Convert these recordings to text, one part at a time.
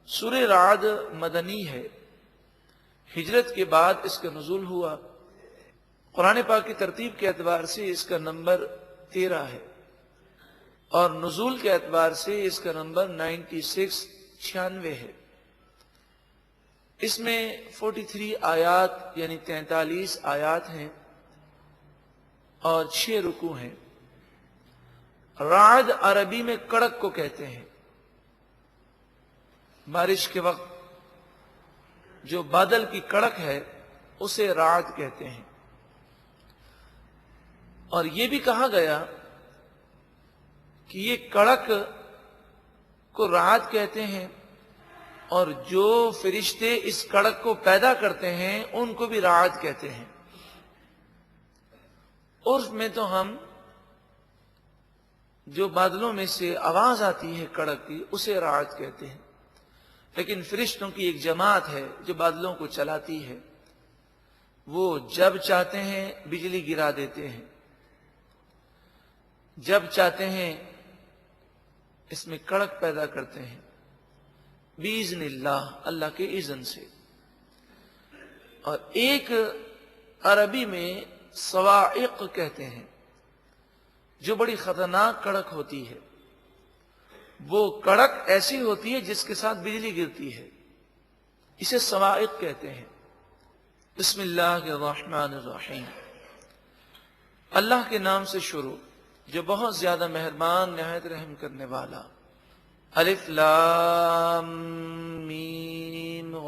سورہ رعد مدنی ہے، ہجرت کے بعد اس کا نزول ہوا۔ قرآن پاک کی ترتیب کے اعتبار سے اس کا نمبر 13 ہے اور نزول کے اعتبار سے اس کا نمبر 96 ہے۔ اس میں 43 آیات یعنی 43 آیات ہیں اور 6 رکوع ہیں۔ رعد عربی میں کڑک کو کہتے ہیں۔ بارش کے وقت جو بادل کی کڑک ہے اسے رعد کہتے ہیں۔ اور یہ بھی کہا گیا کہ یہ کڑک کو رعد کہتے ہیں اور جو فرشتے اس کڑک کو پیدا کرتے ہیں ان کو بھی رعد کہتے ہیں۔ عرف میں تو ہم جو بادلوں میں سے آواز آتی ہے کڑک کی اسے رعد کہتے ہیں، لیکن فرشتوں کی ایک جماعت ہے جو بادلوں کو چلاتی ہے، وہ جب چاہتے ہیں بجلی گرا دیتے ہیں، جب چاہتے ہیں اس میں کڑک پیدا کرتے ہیں، باذن اللہ، اللہ کے اذن سے۔ اور ایک عربی میں صواعق کہتے ہیں جو بڑی خطرناک کڑک ہوتی ہے، وہ کڑک ایسی ہوتی ہے جس کے ساتھ بجلی گرتی ہے، اسے صواعق کہتے ہیں۔ بسم اللہ الرحمن الرحیم، اللہ کے نام سے شروع جو بہت زیادہ مہربان نہایت رحم کرنے والا۔ الف لام میم غ،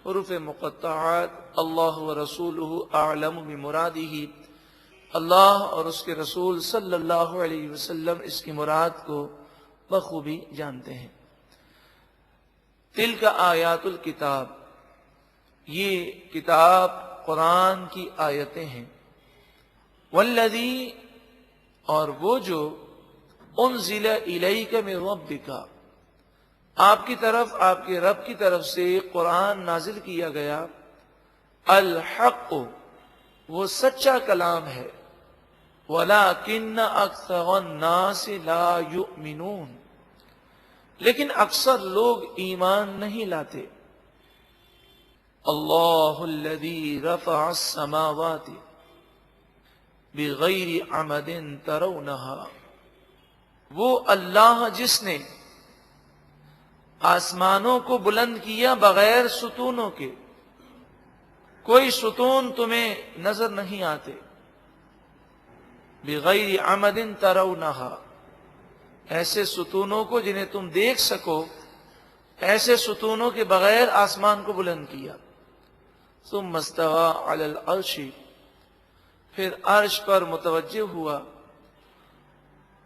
حروف مقطعات۔ اللہ ورسولہ اعلم بمرادہ، اللہ اور اس کے رسول صلی اللہ علیہ وسلم اس کی مراد کو بخوبی جانتے ہیں۔ تلک آیات الکتاب، یہ کتاب قرآن کی آیتیں ہیں۔ والذی، اور وہ جو انزل الیک من ربک، آپ کی طرف، آپ کے رب کی طرف سے قرآن نازل کیا گیا۔ الحق، وہ سچا کلام ہے۔ وَلَكِنَّ أَكْثَرَ النَّاسِ لَا يُؤْمِنُونَ، لیکن اکثر لوگ ایمان نہیں لاتے۔ اللہ الذی رفع السماوات بغیر عمد ترونہا، وہ اللہ جس نے آسمانوں کو بلند کیا بغیر ستونوں کے، کوئی ستون تمہیں نظر نہیں آتے۔ بغیر عمد ترونہا، ایسے ستونوں کو جنہیں تم دیکھ سکو، ایسے ستونوں کے بغیر آسمان کو بلند کیا۔ ثم استوى علی العرش، پھر عرش پر متوجہ ہوا۔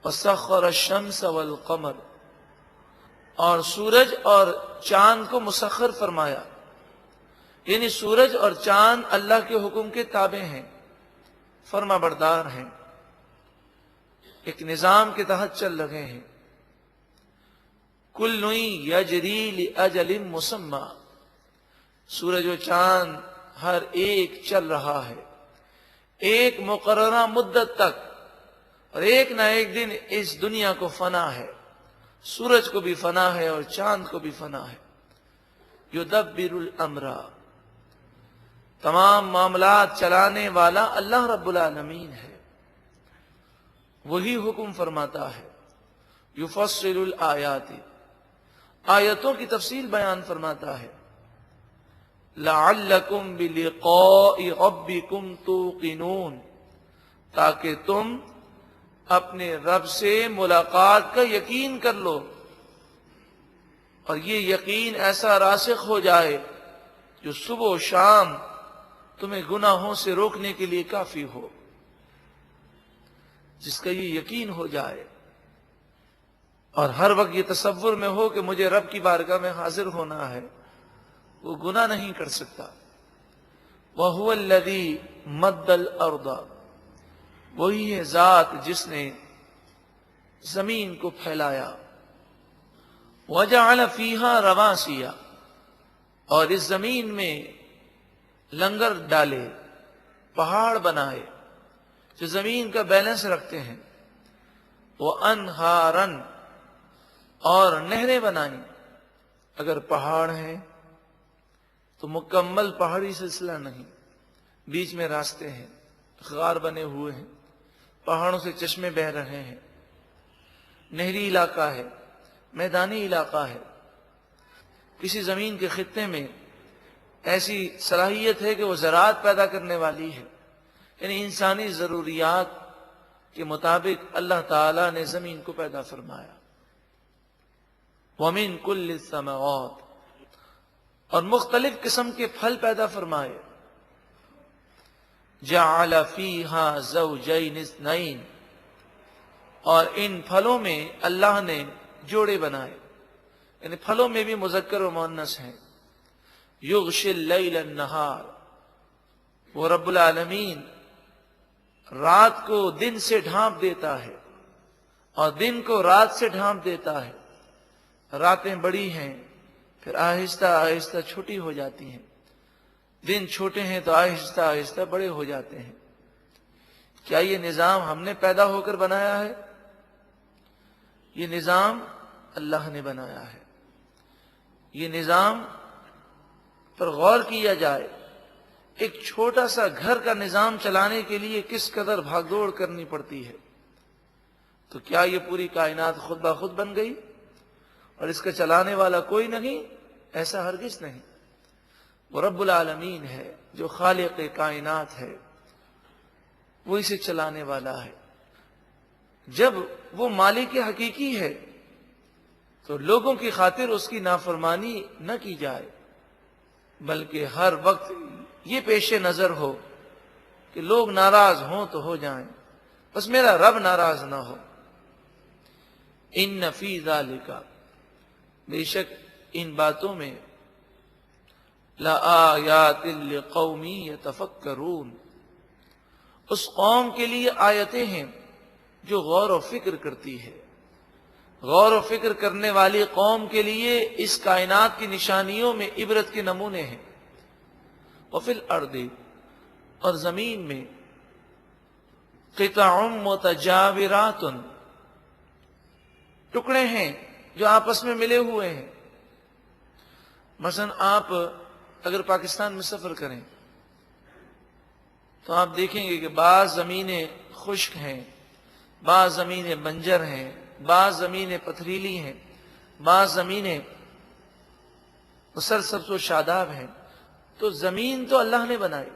وسخر الشمس والقمر، اور سورج اور چاند کو مسخر فرمایا، یعنی سورج اور چاند اللہ کے حکم کے تابع ہیں، فرما بردار ہیں، ایک نظام کے تحت چل رہے ہیں۔ کل یجری لاجل مسمی، سورج و چاند ہر ایک چل رہا ہے ایک مقررہ مدت تک، اور ایک نہ ایک دن اس دنیا کو فنا ہے، سورج کو بھی فنا ہے اور چاند کو بھی فنا ہے۔ یدبر الامر، تمام معاملات چلانے والا اللہ رب العالمین ہے، وہی حکم فرماتا ہے۔ یفصل الآیات، آیتوں کی تفصیل بیان فرماتا ہے۔ لعلکم بلقاء ربکم توقنون، تاکہ تم اپنے رب سے ملاقات کا یقین کر لو، اور یہ یقین ایسا راسخ ہو جائے جو صبح و شام تمہیں گناہوں سے روکنے کے لیے کافی ہو، جس کا یہ یقین ہو جائے اور ہر وقت یہ تصور میں ہو کہ مجھے رب کی بارگاہ میں حاضر ہونا ہے، وہ گناہ نہیں کر سکتا۔ وَهُوَ الَّذِي مَدَّ الْأَرْضَ، وہی ہے ذات جس نے زمین کو پھیلایا۔ وَجَعَلَ فِيهَا رَوَاسِيَ، اور اس زمین میں لنگر ڈالے، پہاڑ بنائے جو زمین کا بیلنس رکھتے ہیں۔ وَأَنْهَارًا، اور نہریں بنائیں۔ اگر پہاڑ ہیں تو مکمل پہاڑی سلسلہ نہیں، بیچ میں راستے ہیں، غار بنے ہوئے ہیں، پہاڑوں سے چشمے بہہ رہے ہیں، نہری علاقہ ہے، میدانی علاقہ ہے۔ کسی زمین کے خطے میں ایسی صلاحیت ہے کہ وہ زراعت پیدا کرنے والی ہے، یعنی انسانی ضروریات کے مطابق اللہ تعالی نے زمین کو پیدا فرمایا۔ وَمِن كُلِّ الثَّمَرَاتِ، اور مختلف قسم کے پھل پیدا فرمائے۔ جَعَلَ فِيهَا زَوْجَيْنِ اثْنَيْنِ، اور ان پھلوں میں اللہ نے جوڑے بنائے، یعنی پھلوں میں بھی مذکر و مؤنث ہیں۔ یغشی اللیل النہار، وہ رب العالمین رات کو دن سے ڈھانپ دیتا ہے اور دن کو رات سے ڈھانپ دیتا ہے۔ راتیں بڑی ہیں پھر آہستہ آہستہ چھوٹی ہو جاتی ہیں، دن چھوٹے ہیں تو آہستہ آہستہ بڑے ہو جاتے ہیں۔ کیا یہ نظام ہم نے پیدا ہو کر بنایا ہے؟ یہ نظام اللہ نے بنایا ہے۔ یہ نظام پر غور کیا جائے، ایک چھوٹا سا گھر کا نظام چلانے کے لیے کس قدر بھاگ دوڑ کرنی پڑتی ہے، تو کیا یہ پوری کائنات خود بخود بن گئی اور اس کا چلانے والا کوئی نہیں؟ ایسا ہرگز نہیں۔ وہ رب العالمین ہے جو خالق کائنات ہے، وہ اسے چلانے والا ہے۔ جب وہ مالک حقیقی ہے تو لوگوں کی خاطر اس کی نافرمانی نہ کی جائے، بلکہ ہر وقت یہ پیش نظر ہو کہ لوگ ناراض ہوں تو ہو جائیں، بس میرا رب ناراض نہ ہو۔ ان فی ذالک، بے شک ان باتوں میں، لآیات لقوم یتفکرون، اس قوم کے لیے آیتیں ہیں جو غور و فکر کرتی ہے۔ غور و فکر کرنے والی قوم کے لیے اس کائنات کی نشانیوں میں عبرت کے نمونے ہیں۔ وفی الارض، اور زمین میں، قطع متجاورات، ٹکڑے ہیں جو آپس میں ملے ہوئے ہیں۔ مثلا آپ اگر پاکستان میں سفر کریں تو آپ دیکھیں گے کہ بعض زمینیں خشک ہیں، بعض زمینیں بنجر ہیں، بعض زمینیں پتھریلی ہیں، بعض زمینیں سرسبز و شاداب ہیں۔ تو زمین تو اللہ نے بنائی،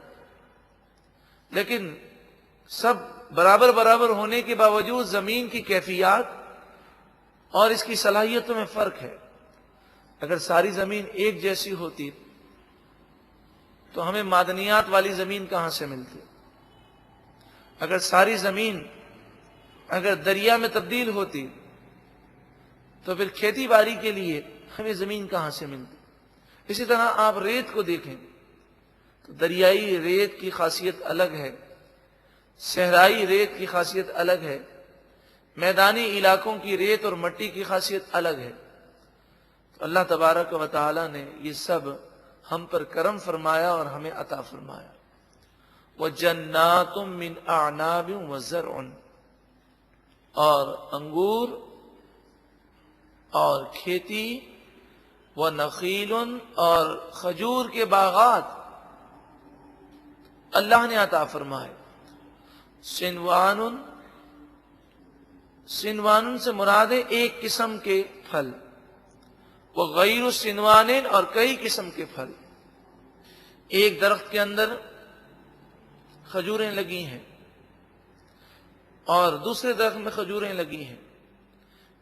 لیکن سب برابر برابر ہونے کے باوجود زمین کی کیفیات اور اس کی صلاحیتوں میں فرق ہے۔ اگر ساری زمین ایک جیسی ہوتی تو ہمیں معدنیات والی زمین کہاں سے ملتی؟ اگر ساری زمین اگر دریا میں تبدیل ہوتی تو پھر کھیتی باڑی کے لیے ہمیں زمین کہاں سے ملتی؟ اسی طرح آپ ریت کو دیکھیں تو دریائی ریت کی خاصیت الگ ہے، صحرائی ریت کی خاصیت الگ ہے، میدانی علاقوں کی ریت اور مٹی کی خاصیت الگ ہے۔ تو اللہ تبارک و تعالی نے یہ سب ہم پر کرم فرمایا اور ہمیں عطا فرمایا۔ وَجَنَّاتٌ مِّنْ أَعْنَابٍ وَزَرْعٌ، اور انگور اور کھیتی، وَنَخِيلٌ، اور کھجور کے باغات اللہ نے عطا فرمائے۔ سنوان، سنوان سے مراد ہے ایک قسم کے پھل، وغیر سنوان، اور کئی قسم کے پھل۔ ایک درخت کے اندر کھجوریں لگی ہیں اور دوسرے درخت میں کھجوریں لگی ہیں،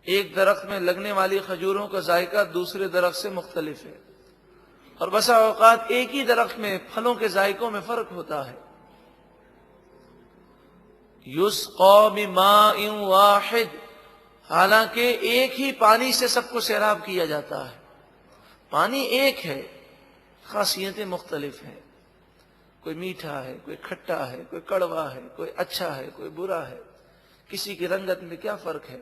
ایک درخت میں لگنے والی کھجوروں کا ذائقہ دوسرے درخت سے مختلف ہے، اور بسا اوقات ایک ہی درخت میں پھلوں کے ذائقوں میں فرق ہوتا ہے۔ یسقی بماء واحد، حالانکہ ایک ہی پانی سے سب کو سیراب کیا جاتا ہے، پانی ایک ہے، خاصیتیں مختلف ہیں، کوئی میٹھا ہے، کوئی کھٹا ہے، کوئی کڑوا ہے، کوئی اچھا ہے، کوئی برا ہے، کسی کی رنگت میں کیا فرق ہے،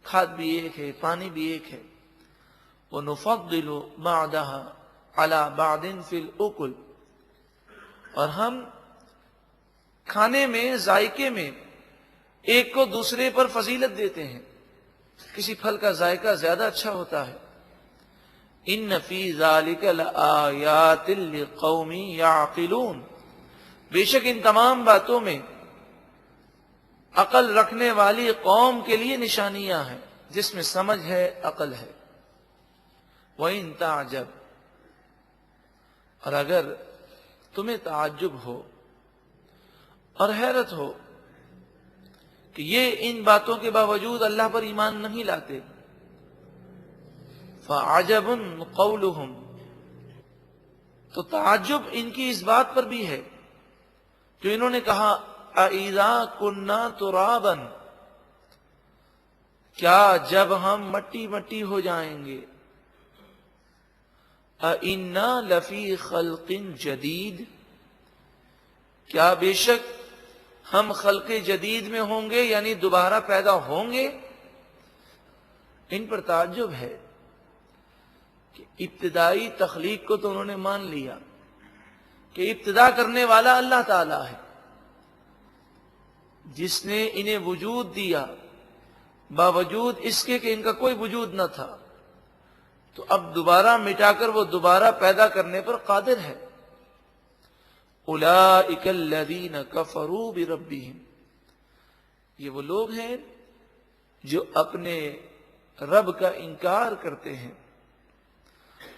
کھاد بھی ایک ہے، پانی بھی ایک ہے۔ وَنُفَضِّلُ بَعْدَهَا عَلَى بَعْدٍ فِي الْأُكُلِ، اور ہم کھانے میں، ذائقے میں ایک کو دوسرے پر فضیلت دیتے ہیں۔ کسی پھل کا ذائقہ زیادہ اچھا ہوتا ہے، ان فی ذالک لآیات لقوم یعقلون، بے شک ان تمام باتوں میں عقل رکھنے والی قوم کے لیے نشانیاں ہیں، جس میں سمجھ ہے، عقل ہے۔ وَإِن تَعْجَبْ، اور اگر تمہیں تعجب ہو اور حیرت ہو کہ یہ ان باتوں کے باوجود اللہ پر ایمان نہیں لاتے، فَعَجَبٌ قَوْلُهُمْ، تو تعجب ان کی اس بات پر بھی ہے جو انہوں نے کہا اَإِذَا كُنَّا تُرَابًا، کیا جب ہم مٹی مٹی ہو جائیں گے، اِنَّا لَفِي خَلْقٍ جَدِيدٍ، کیا بے شک ہم خلق جدید میں ہوں گے، یعنی دوبارہ پیدا ہوں گے۔ ان پر تعجب ہے کہ ابتدائی تخلیق کو تو انہوں نے مان لیا کہ ابتدا کرنے والا اللہ تعالی ہے، جس نے انہیں وجود دیا باوجود اس کے کہ ان کا کوئی وجود نہ تھا، تو اب دوبارہ مٹا کر وہ دوبارہ پیدا کرنے پر قادر ہے۔ اولئک الذین کفروا بربہم، یہ وہ لوگ ہیں جو اپنے رب کا انکار کرتے ہیں۔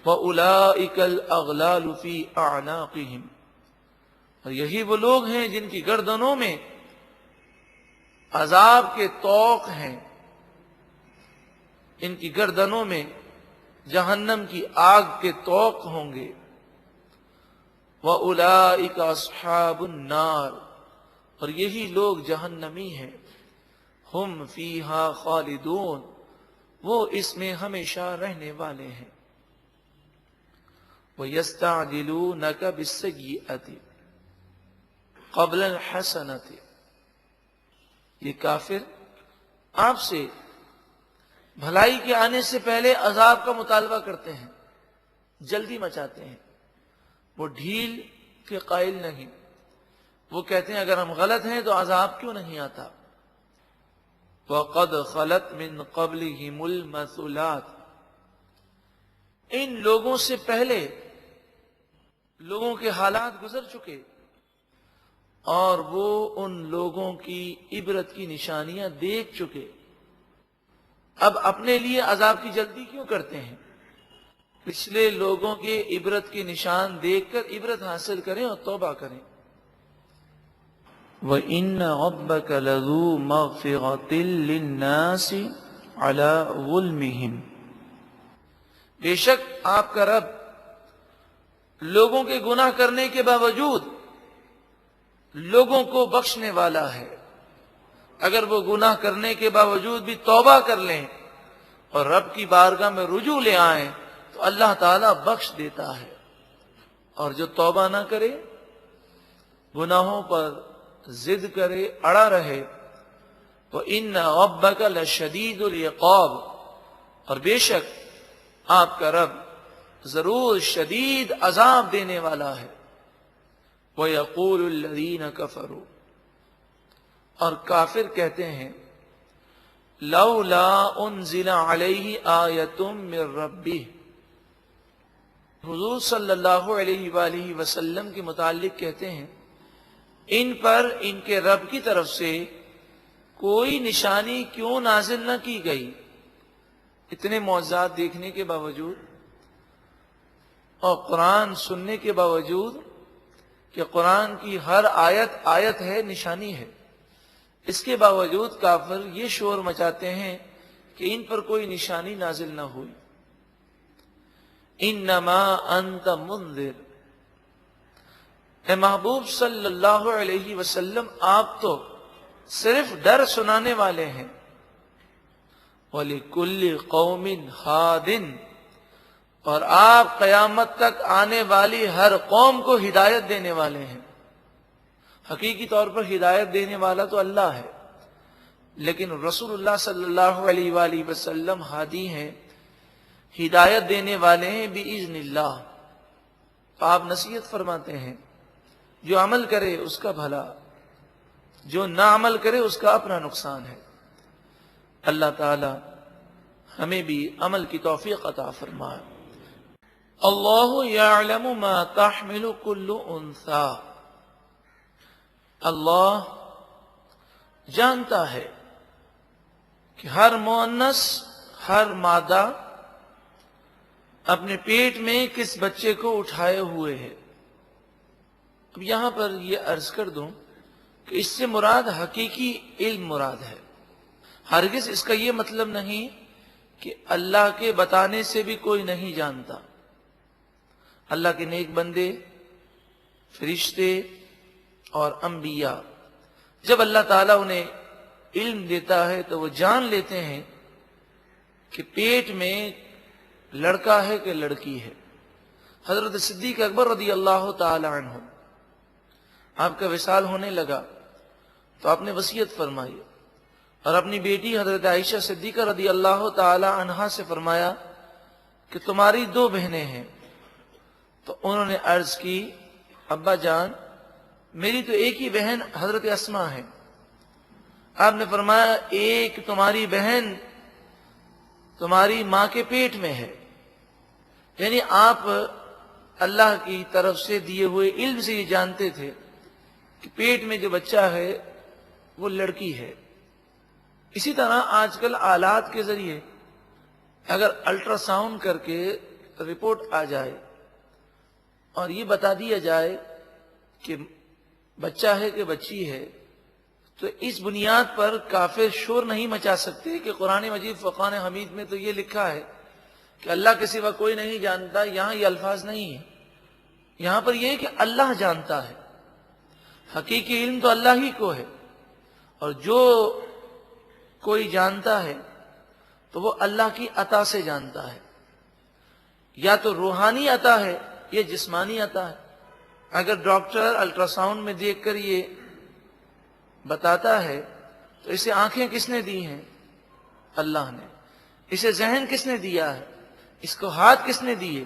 وَأُولَئِكَ الْأَغْلَالُ فِي أَعْنَاقِهِمْ، اور یہی وہ لوگ ہیں جن کی گردنوں میں عذاب کے طوق ہیں، ان کی گردنوں میں جہنم کی آگ کے طوق ہوں گے۔ وَأُولَئِكَ أَصْحَابُ النَّارِ، اور یہی لوگ جہنمی ہیں۔ ہم فیہا خالدون، وہ اس میں ہمیشہ رہنے والے ہیں۔ وَيَسْتَعْجِلُونَكَ بِالسَّيِّئَةِ قَبْلَ الْحَسَنَةِ، یہ کافر آپ سے بھلائی کے آنے سے پہلے عذاب کا مطالبہ کرتے ہیں، جلدی مچاتے ہیں، وہ ڈھیل کے قائل نہیں، وہ کہتے ہیں اگر ہم غلط ہیں تو عذاب کیوں نہیں آتا۔ وَقَدْ خَلَتْ مِن قَبْلِهِمُ الْمَثُلَاتِ، ان لوگوں سے پہلے لوگوں کے حالات گزر چکے، اور وہ ان لوگوں کی عبرت کی نشانیاں دیکھ چکے، اب اپنے لیے عذاب کی جلدی کیوں کرتے ہیں؟ پچھلے لوگوں کے عبرت کے نشان دیکھ کر عبرت حاصل کریں اور توبہ کریں۔ وَإِنَّ رَبَّكَ لَذُو مَغْفِرَةٍ لِلنَّاسِ عَلَى ظُلْمِهِمْ، بے شک آپ کا رب لوگوں کے گناہ کرنے کے باوجود لوگوں کو بخشنے والا ہے۔ اگر وہ گناہ کرنے کے باوجود بھی توبہ کر لیں اور رب کی بارگاہ میں رجوع لے آئیں تو اللہ تعالیٰ بخش دیتا ہے، اور جو توبہ نہ کرے، گناہوں پر ضد کرے، اڑا رہے، وَإِنَّ رَبَّكَ لَشَدِيدُ الْعِقَابِ، اور بے شک آپ کا رب ضرور شدید عذاب دینے والا ہے۔ وَيَقُولُ الَّذِينَ كَفَرُوا، اور کافر کہتے ہیں لَوْلَا أُنزِلَ عَلَيْهِ آیَةٌ مِّن رَبِّهِ، حضور صلی اللہ علیہ وآلہ وسلم کے متعلق کہتے ہیں ان پر ان کے رب کی طرف سے کوئی نشانی کیوں نازل نہ کی گئی، اتنے معجزات دیکھنے کے باوجود اور قرآن سننے کے باوجود کہ قرآن کی ہر آیت آیت ہے، نشانی ہے، اس کے باوجود کافر یہ شور مچاتے ہیں کہ ان پر کوئی نشانی نازل نہ ہوئی۔ انما انت منذر، اے محبوب صلی اللہ علیہ وسلم آپ تو صرف ڈر سنانے والے ہیں۔ وَلِكُلِّ قَوْمٍ هَادٍ، اور آپ قیامت تک آنے والی ہر قوم کو ہدایت دینے والے ہیں۔ حقیقی طور پر ہدایت دینے والا تو اللہ ہے، لیکن رسول اللہ صلی اللہ علیہ وآلہ وسلم ہادی ہیں، ہدایت دینے والے ہیں بِإِذْنِ اللہ۔ آپ نصیحت فرماتے ہیں جو عمل کرے اس کا بھلا، جو نہ عمل کرے اس کا اپنا نقصان ہے۔ اللہ تعالی ہمیں بھی عمل کی توفیق عطا فرمائے۔ اللہ یعلم ما تحمل کل انثی، اللہ جانتا ہے کہ ہر مؤنث، ہر مادہ اپنے پیٹ میں کس بچے کو اٹھائے ہوئے ہے۔ اب یہاں پر یہ عرض کر دوں کہ اس سے مراد حقیقی علم مراد ہے۔ ہرگز اس کا یہ مطلب نہیں کہ اللہ کے بتانے سے بھی کوئی نہیں جانتا۔ اللہ کے نیک بندے، فرشتے اور انبیاء، جب اللہ تعالیٰ انہیں علم دیتا ہے تو وہ جان لیتے ہیں کہ پیٹ میں لڑکا ہے کہ لڑکی ہے۔ حضرت صدیق اکبر رضی اللہ تعالی عنہ، آپ کا وصال ہونے لگا تو آپ نے وصیت فرمائی اور اپنی بیٹی حضرت عائشہ صدیقہ رضی اللہ تعالی عنہا سے فرمایا کہ تمہاری 2 بہنیں ہیں۔ تو انہوں نے عرض کی، ابا جان میری تو ایک ہی بہن حضرت اسماء ہے۔ آپ نے فرمایا ایک تمہاری بہن تمہاری ماں کے پیٹ میں ہے، یعنی آپ اللہ کی طرف سے دیے ہوئے علم سے یہ جانتے تھے کہ پیٹ میں جو بچہ ہے وہ لڑکی ہے۔ اسی طرح آج کل آلات کے ذریعے اگر الٹرا ساؤنڈ کر کے رپورٹ آ جائے اور یہ بتا دیا جائے کہ بچہ ہے کہ بچی ہے، تو اس بنیاد پر کافر شور نہیں مچا سکتے کہ قرآن مجید فرقان حمید میں تو یہ لکھا ہے کہ اللہ کے سوا کوئی نہیں جانتا۔ یہاں یہ الفاظ نہیں ہے، یہاں پر یہ ہے کہ اللہ جانتا ہے۔ حقیقی علم تو اللہ ہی کو ہے، اور جو کوئی جانتا ہے تو وہ اللہ کی عطا سے جانتا ہے، یا تو روحانی عطا ہے یا جسمانی عطا ہے۔ اگر ڈاکٹر الٹرا ساؤنڈ میں دیکھ کر یہ بتاتا ہے تو اسے آنکھیں کس نے دی ہیں؟ اللہ نے۔ اسے ذہن کس نے دیا ہے؟ اس کو ہاتھ کس نے دیے؟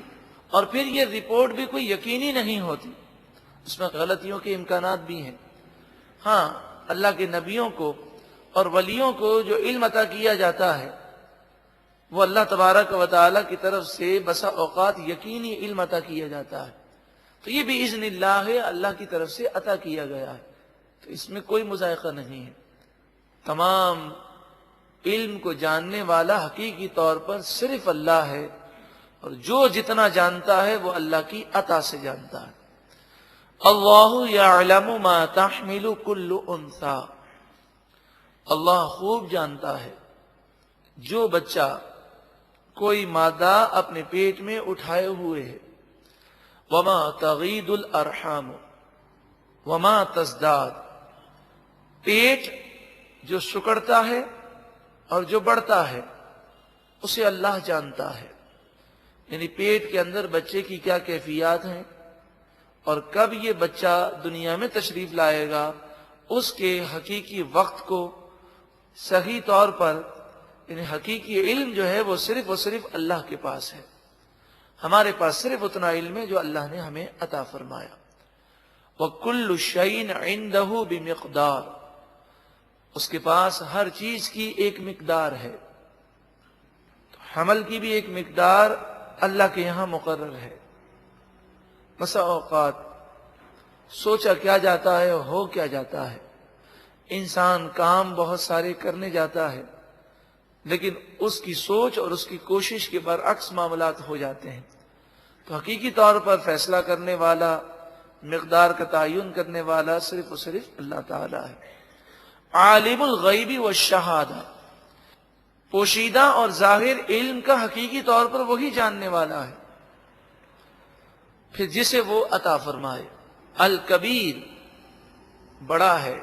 اور پھر یہ رپورٹ بھی کوئی یقینی نہیں ہوتی، اس میں غلطیوں کے امکانات بھی ہیں۔ ہاں، اللہ کے نبیوں کو اور ولیوں کو جو علم عطا کیا جاتا ہے وہ اللہ تبارک و تعالیٰ کی طرف سے بسا اوقات یقینی علم عطا کیا جاتا ہے، تو یہ بھی اذن اللہ ہے، اللہ کی طرف سے عطا کیا گیا ہے، تو اس میں کوئی مذائقہ نہیں ہے۔ تمام علم کو جاننے والا حقیقی طور پر صرف اللہ ہے، اور جو جتنا جانتا ہے وہ اللہ کی عطا سے جانتا ہے۔ اللہ یعلم ما تحمل کل انثی، اللہ خوب جانتا ہے جو بچہ کوئی مادہ اپنے پیٹ میں اٹھائے ہوئے ہے۔ وما تغید الارحام وما تزداد، پیٹ جو سکڑتا ہے اور جو بڑھتا ہے اسے اللہ جانتا ہے، یعنی پیٹ کے اندر بچے کی کیا کیفیات ہیں اور کب یہ بچہ دنیا میں تشریف لائے گا، اس کے حقیقی وقت کو صحیح طور پر، یعنی حقیقی علم جو ہے وہ صرف اللہ کے پاس ہے۔ ہمارے پاس صرف اتنا علم ہے جو اللہ نے ہمیں عطا فرمایا۔ وَكُلُّ شَيْءٍ عِندَهُ بِمِقْدَارٍ، اس کے پاس ہر چیز کی ایک مقدار ہے۔ تو حمل کی بھی ایک مقدار اللہ کے یہاں مقرر ہے۔ بسا اوقات سوچا کیا جاتا ہے، ہو کیا جاتا ہے، انسان کام بہت سارے کرنے جاتا ہے لیکن اس کی سوچ اور اس کی کوشش کے برعکس معاملات ہو جاتے ہیں۔ تو حقیقی طور پر فیصلہ کرنے والا، مقدار کا تعین کرنے والا صرف اللہ تعالی ہے۔ عالم الغیب والشہادہ، پوشیدہ اور ظاہر علم کا حقیقی طور پر وہی جاننے والا ہے، پھر جسے وہ عطا فرمائے۔ الکبیر، بڑا ہے،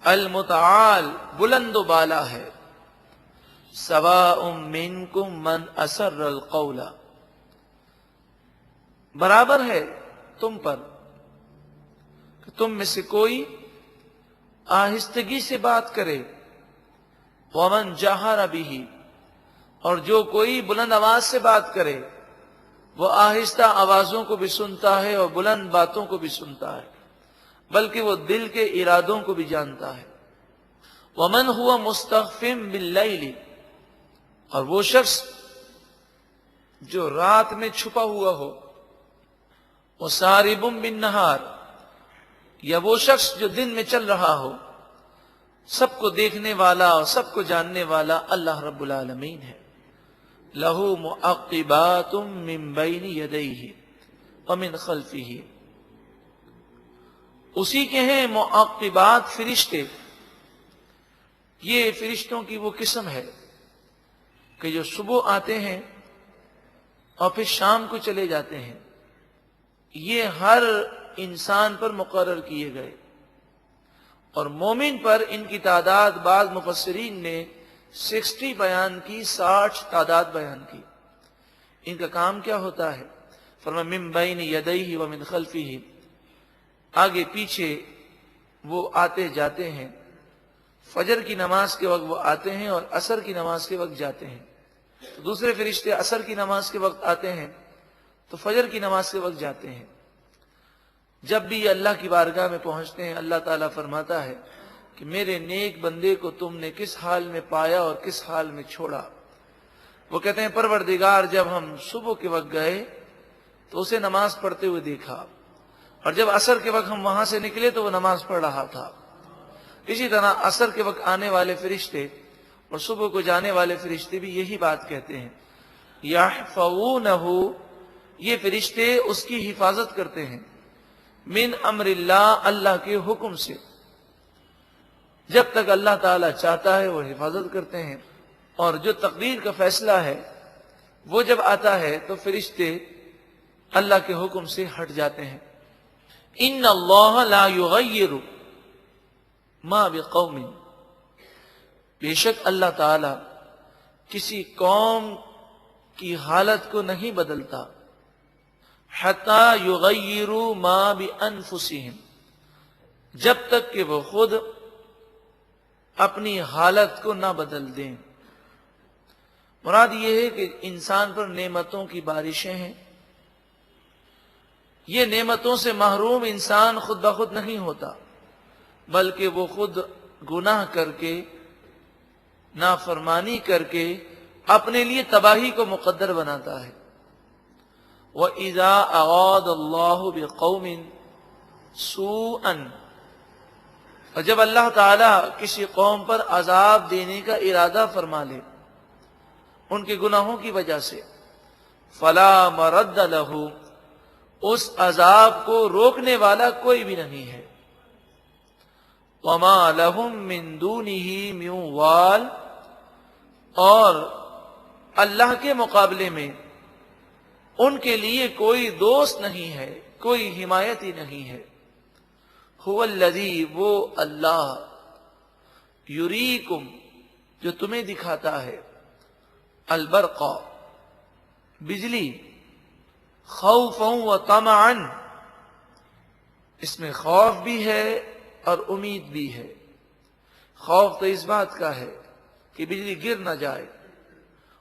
المتعال، بلند و بالا ہے۔ سواء منکم من اسر القول، برابر ہے تم پر کہ تم میں سے کوئی آہستگی سے بات کرے، ومن جہر بہ، اور جو کوئی بلند آواز سے بات کرے، وہ آہستہ آوازوں کو بھی سنتا ہے اور بلند باتوں کو بھی سنتا ہے، بلکہ وہ دل کے ارادوں کو بھی جانتا ہے۔ ومن هو مستخف باللیل، اور وہ شخص جو رات میں چھپا ہوا ہو، وَسَارِبٌ بِالنَّهَارِ، یا وہ شخص جو دن میں چل رہا ہو، سب کو دیکھنے والا اور سب کو جاننے والا اللہ رب العالمین ہے۔ لَهُ مُعَقِّبَاتٌ مِّن بَيْنِ يَدَيْهِ وَمِنْ خَلْفِهِ، اسی کے ہیں معقبات فرشتے۔ یہ فرشتوں کی وہ قسم ہے کہ جو صبح آتے ہیں اور پھر شام کو چلے جاتے ہیں۔ یہ ہر انسان پر مقرر کیے گئے، اور مومن پر ان کی تعداد بعض مفسرین نے 60 بیان کی، 60 تعداد بیان کی۔ ان کا کام کیا ہوتا ہے؟ فرمایا من بین یدیہ ومن خلفہ، آگے پیچھے وہ آتے جاتے ہیں۔ فجر کی نماز کے وقت وہ آتے ہیں اور عصر کی نماز کے وقت جاتے ہیں۔ تو دوسرے فرشتے عصر کی نماز کے وقت آتے ہیں تو فجر کی نماز کے وقت جاتے ہیں۔ جب بھی یہ اللہ کی بارگاہ میں پہنچتے ہیں، اللہ تعالیٰ فرماتا ہے کہ میرے نیک بندے کو تم نے کس حال میں پایا اور کس حال میں چھوڑا؟ وہ کہتے ہیں پروردگار، جب ہم صبح کے وقت گئے تو اسے نماز پڑھتے ہوئے دیکھا، اور جب عصر کے وقت ہم وہاں سے نکلے تو وہ نماز پڑھ رہا تھا۔ اسی طرح عصر کے وقت آنے والے فرشتے اور صبح کو جانے والے فرشتے بھی یہی بات کہتے ہیں، یحفظونہ، یہ فرشتے اس کی حفاظت کرتے ہیں، من امر اللہ، اللہ کے حکم سے۔ جب تک اللہ تعالیٰ چاہتا ہے وہ حفاظت کرتے ہیں، اور جو تقدیر کا فیصلہ ہے وہ جب آتا ہے تو فرشتے اللہ کے حکم سے ہٹ جاتے ہیں۔ ان اللہ لا یغیر ما بقوم، بے شک اللہ تعالی کسی قوم کی حالت کو نہیں بدلتا، حتی یغیروا ما بانفسہم، جب تک کہ وہ خود اپنی حالت کو نہ بدل دیں۔ مراد یہ ہے کہ انسان پر نعمتوں کی بارشیں ہیں، یہ نعمتوں سے محروم انسان خود بخود نہیں ہوتا، بلکہ وہ خود گناہ کر کے، نافرمانی کر کے اپنے لیے تباہی کو مقدر بناتا ہے۔ وَإِذَا أَرَادَ اللَّهُ بِقَوْمٍ سُوءًا، اور جب اللہ تعالیٰ کسی قوم پر عذاب دینے کا ارادہ فرما لے ان کے گناہوں کی وجہ سے، فَلَا مَرَدَّ لَهُ، اس عذاب کو روکنے والا کوئی بھی نہیں ہے۔ وَمَا لَهُم مِّن دُونِهِ مِن وَالٍ، اور اللہ کے مقابلے میں ان کے لیے کوئی دوست نہیں ہے، کوئی حمایتی نہیں ہے۔ هُوَ الَّذِي، وہ اللہ، یُریکم، جو تمہیں دکھاتا ہے، البرق، بجلی، خوفا و طمعا، اس میں خوف بھی ہے اور امید بھی ہے۔ خوف تو اس بات کا ہے کہ بجلی گر نہ جائے،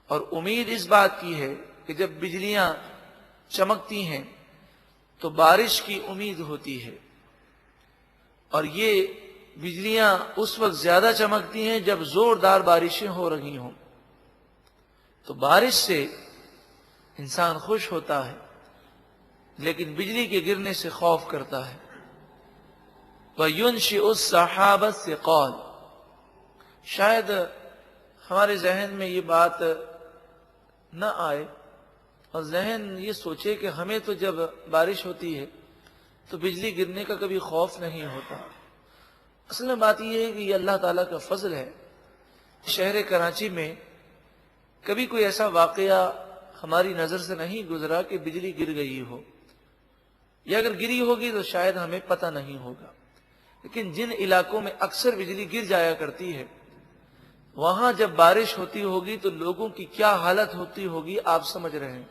اور امید اس بات کی ہے کہ جب بجلیاں چمکتی ہیں تو بارش کی امید ہوتی ہے، اور یہ بجلیاں اس وقت زیادہ چمکتی ہیں جب زوردار بارشیں ہو رہی ہوں، تو بارش سے انسان خوش ہوتا ہے، لیکن بجلی کے گرنے سے خوف کرتا ہے۔ وَيُنْشِئُ السَّحَابَ الثِّقَالَ، شاید ہمارے ذہن میں یہ بات نہ آئے اور ذہن یہ سوچے کہ ہمیں تو جب بارش ہوتی ہے تو بجلی گرنے کا کبھی خوف نہیں ہوتا۔ اصل میں بات یہ ہے کہ یہ اللہ تعالیٰ کا فضل ہے۔ شہر کراچی میں کبھی کوئی ایسا واقعہ ہماری نظر سے نہیں گزرا کہ بجلی گر گئی ہو، یا اگر گری ہوگی تو شاید ہمیں پتہ نہیں ہوگا۔ لیکن جن علاقوں میں اکثر بجلی گر جایا کرتی ہے، وہاں جب بارش ہوتی ہوگی تو لوگوں کی کیا حالت ہوتی ہوگی آپ سمجھ رہے ہیں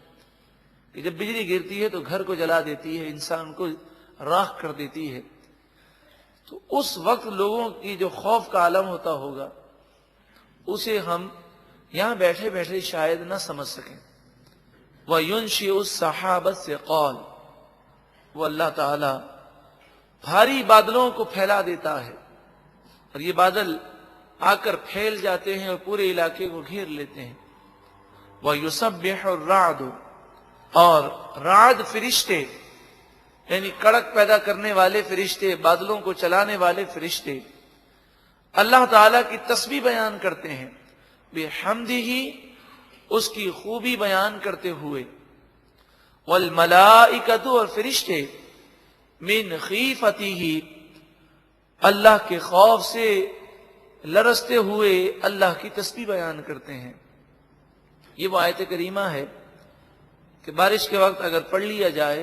کہ جب بجلی گرتی ہے تو گھر کو جلا دیتی ہے، انسان کو راکھ کر دیتی ہے، تو اس وقت لوگوں کی جو خوف کا عالم ہوتا ہوگا اسے ہم یہاں بیٹھے بیٹھے شاید نہ سمجھ سکیں۔ وَيُنْشِئُ السَّحَابَ الثِّقَالَ، وہ اللہ تعالی بھاری بادلوں کو پھیلا دیتا ہے، اور یہ بادل آ کر پھیل جاتے ہیں اور پورے علاقے کو گھیر لیتے ہیں۔ وَيُسَبِّحُ الرَّعْدُ، اور رعد فرشتے یعنی کڑک پیدا کرنے والے فرشتے، بادلوں کو چلانے والے فرشتے اللہ تعالی کی تسبیح بیان کرتے ہیں، بِحَمْدِهِ، اس کی خوبی بیان کرتے ہوئے، وَالْمَلَائِكَةُ، اور فرشتے مِنْ خِیفَتِهِ، اللہ کے خوف سے لرزتے ہوئے اللہ کی تسبیح بیان کرتے ہیں۔ یہ وہ آیت کریمہ ہے کہ بارش کے وقت اگر پڑھ لیا جائے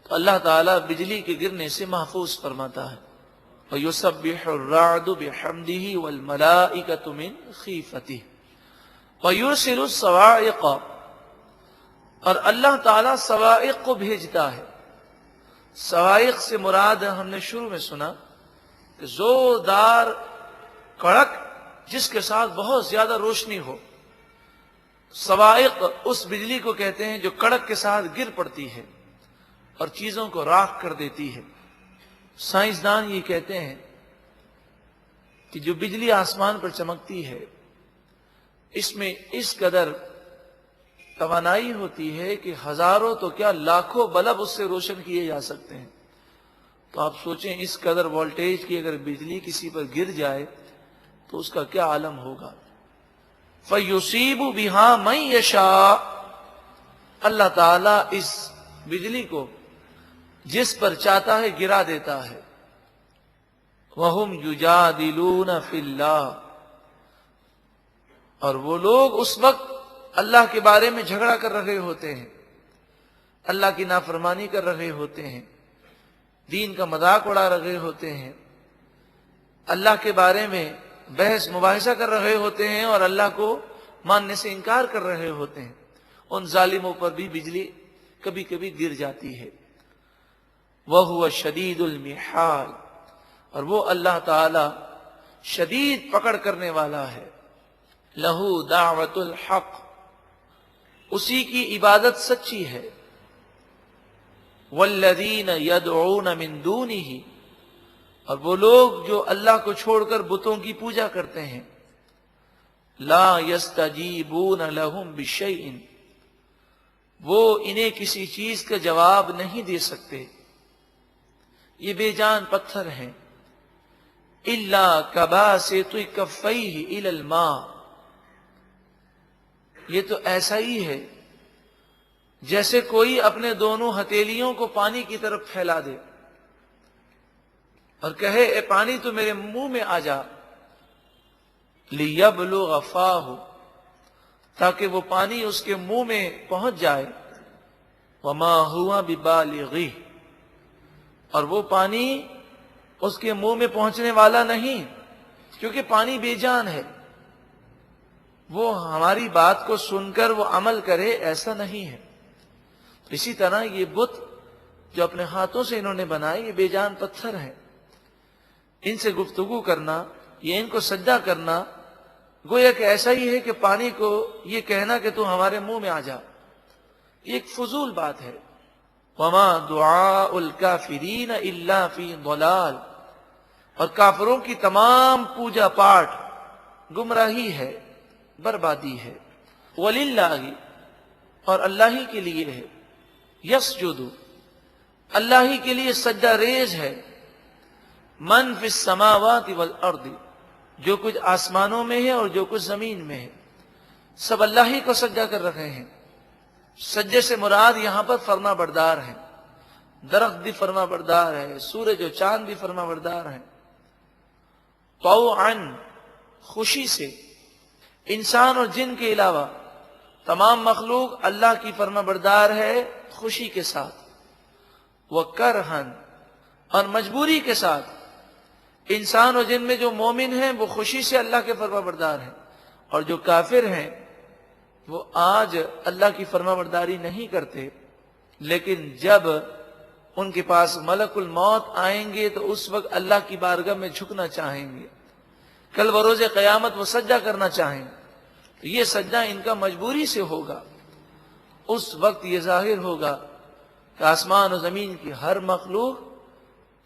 تو اللہ تعالیٰ بجلی کے گرنے سے محفوظ فرماتا ہے۔ وَيُسَبِّحُ الرَّعْدُ بِحَمْدِهِ وَالْمَلَائِكَةُ مِنْ خِیفَتِهِ وَيُرْسِلُ الصَّوَاعِقَ، اور اللہ تعالیٰ صواعق کو بھیجتا ہے۔ صواعق سے مراد ہم نے شروع میں سنا کہ زوردار کڑک جس کے ساتھ بہت زیادہ روشنی ہو۔ صواعق اس بجلی کو کہتے ہیں جو کڑک کے ساتھ گر پڑتی ہے اور چیزوں کو راکھ کر دیتی ہے۔ سائنسدان یہ کہتے ہیں کہ جو بجلی آسمان پر چمکتی ہے اس میں اس قدر توانائی ہوتی ہے کہ ہزاروں تو کیا لاکھوں بلب اس سے روشن کیے جا سکتے ہیں۔ تو آپ سوچیں اس قدر وولٹیج کی اگر بجلی کسی پر گر جائے تو اس کا کیا عالم ہوگا۔ فَيُصِيبُ بِهَا مَن يَشَاءُ، اللہ تعالیٰ اس بجلی کو جس پر چاہتا ہے گرا دیتا ہے۔ وَهُمْ يُجَادِلُونَ فِي اللَّهِ، اور وہ لوگ اس وقت اللہ کے بارے میں جھگڑا کر رہے ہوتے ہیں، اللہ کی نافرمانی کر رہے ہوتے ہیں، دین کا مذاق اڑا رہے ہوتے ہیں، اللہ کے بارے میں بحث مباحثہ کر رہے ہوتے ہیں اور اللہ کو ماننے سے انکار کر رہے ہوتے ہیں۔ ان ظالموں پر بھی بجلی کبھی کبھی گر جاتی ہے۔ وَهُوَ شَدِيدُ الْمِحَالِ، اور وہ اللہ تعالی شدید پکڑ کرنے والا ہے۔ لَهُ دَعْوَةُ الْحَقِّ، اسی کی عبادت سچی ہے۔ وَالَّذِينَ يَدْعُونَ مِن دُونِهِ، اور وہ لوگ جو اللہ کو چھوڑ کر بتوں کی پوجا کرتے ہیں، لا يستجیبون لهم بشیء، وہ انہیں کسی چیز کا جواب نہیں دے سکتے، یہ بے جان پتھر ہیں۔ الا کباسط کفیہ الی الماء، یہ تو ایسا ہی ہے جیسے کوئی اپنے دونوں ہتھیلیوں کو پانی کی طرف پھیلا دے اور کہے اے پانی تو میرے منہ میں آ جا، لیبلغ فاہ، تاکہ وہ پانی اس کے منہ میں پہنچ جائے، وما ہوا ببالغہ، اور وہ پانی اس کے منہ میں پہنچنے والا نہیں، کیونکہ پانی بے جان ہے، وہ ہماری بات کو سن کر وہ عمل کرے ایسا نہیں ہے۔ اسی طرح یہ بت جو اپنے ہاتھوں سے انہوں نے بنائے یہ بے جان پتھر ہیں، ان سے گفتگو کرنا یا ان کو سجدہ کرنا گویا کہ ایسا ہی ہے کہ پانی کو یہ کہنا کہ تو ہمارے منہ میں آ جا، یہ ایک فضول بات ہے۔ وما دعاء الکافرین الا فی ضلال، اور کافروں کی تمام پوجا پاٹ گمراہی ہے، بربادی ہے۔ وللہ، اور اللہ ہی کے لیے ہے، یسجد، اللہ ہی کے لیے سجدہ ریز ہے، من فی السماوات والارض، جو کچھ آسمانوں میں ہے اور جو کچھ زمین میں ہے، سب اللہ ہی کو سجدہ کر رہے ہیں۔ سجدے سے مراد یہاں پر فرما بردار ہے، درخت بھی فرما بردار ہے، سورج و چاند بھی فرما بردار ہیں۔ طوعا، خوشی سے، انسان اور جن کے علاوہ تمام مخلوق اللہ کی فرما بردار ہے خوشی کے ساتھ، وکرہن، اور مجبوری کے ساتھ۔ انسان اور جن میں جو مومن ہیں وہ خوشی سے اللہ کے فرما بردار ہیں، اور جو کافر ہیں وہ آج اللہ کی فرما برداری نہیں کرتے، لیکن جب ان کے پاس ملک الموت آئیں گے تو اس وقت اللہ کی بارگاہ میں جھکنا چاہیں گے، کل بروز قیامت وہ سجدہ کرنا چاہیں تو یہ سجدہ ان کا مجبوری سے ہوگا۔ اس وقت یہ ظاہر ہوگا کہ آسمان و زمین کی ہر مخلوق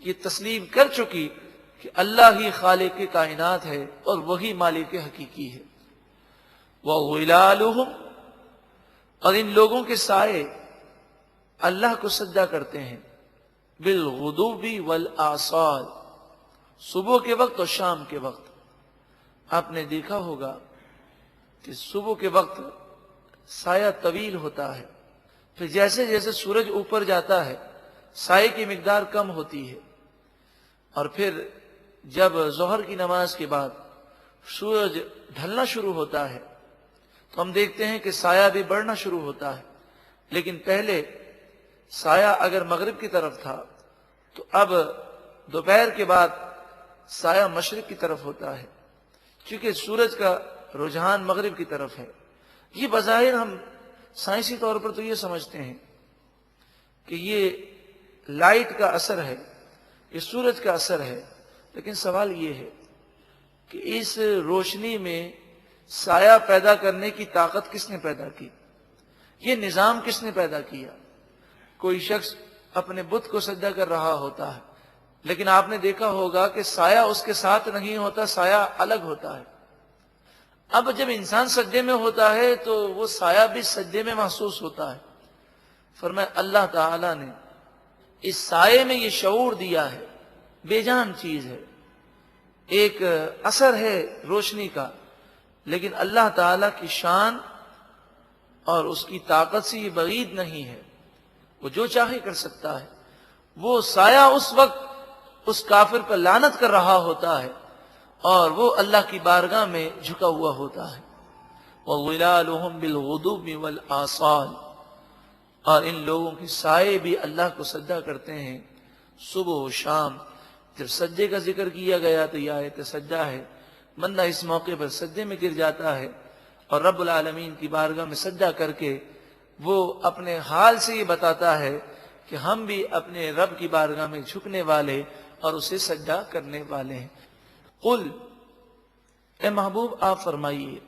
یہ تسلیم کر چکی کہ اللہ ہی خالق کائنات ہے اور وہی مالک حقیقی ہے۔ وَظِلَالُهُمْ، اور ان لوگوں کے سائے اللہ کو سجدہ کرتے ہیں بالغدو والآصال، صبح کے وقت اور شام کے وقت۔ آپ نے دیکھا ہوگا کہ صبح کے وقت سایہ طویل ہوتا ہے، پھر جیسے جیسے سورج اوپر جاتا ہے سائے کی مقدار کم ہوتی ہے، اور پھر جب ظہر کی نماز کے بعد سورج ڈھلنا شروع ہوتا ہے تو ہم دیکھتے ہیں کہ سایہ بھی بڑھنا شروع ہوتا ہے۔ لیکن پہلے سایہ اگر مغرب کی طرف تھا تو اب دوپہر کے بعد سایہ مشرق کی طرف ہوتا ہے، کیونکہ سورج کا رجحان مغرب کی طرف ہے۔ یہ بظاہر ہم سائنسی طور پر تو یہ سمجھتے ہیں کہ یہ لائٹ کا اثر ہے، یہ سورج کا اثر ہے، لیکن سوال یہ ہے کہ اس روشنی میں سایہ پیدا کرنے کی طاقت کس نے پیدا کی؟ یہ نظام کس نے پیدا کیا؟ کوئی شخص اپنے بت کو سجدہ کر رہا ہوتا ہے، لیکن آپ نے دیکھا ہوگا کہ سایہ اس کے ساتھ نہیں ہوتا، سایہ الگ ہوتا ہے۔ اب جب انسان سجدے میں ہوتا ہے تو وہ سایہ بھی سجدے میں محسوس ہوتا ہے۔ فرمایا اللہ تعالی نے اس سائے میں یہ شعور دیا ہے، بے جان چیز ہے، ایک اثر ہے روشنی کا، لیکن اللہ تعالی کی شان اور اس کی طاقت سے یہ بعید نہیں ہے، وہ جو چاہے کر سکتا ہے۔ وہ سایہ اس وقت اس کافر پر لعنت کر رہا ہوتا ہے اور وہ اللہ کی بارگاہ میں جھکا ہوا ہوتا ہے۔ وَظِلَالُهُمْ بِالْغُدُوِّ وَالْآصَالِ، اور ان لوگوں کی سائے بھی اللہ کو سجدہ کرتے ہیں صبح و شام۔ جب سجدے کا ذکر کیا گیا تو یہ آیت سجدہ ہے، بندہ اس موقع پر سجدے میں گر جاتا ہے اور رب العالمین کی بارگاہ میں سجدہ کر کے وہ اپنے حال سے یہ بتاتا ہے کہ ہم بھی اپنے رب کی بارگاہ میں جھکنے والے اور اسے سجدہ کرنے والے ہیں۔ قل، اے محبوب آپ فرمائیے،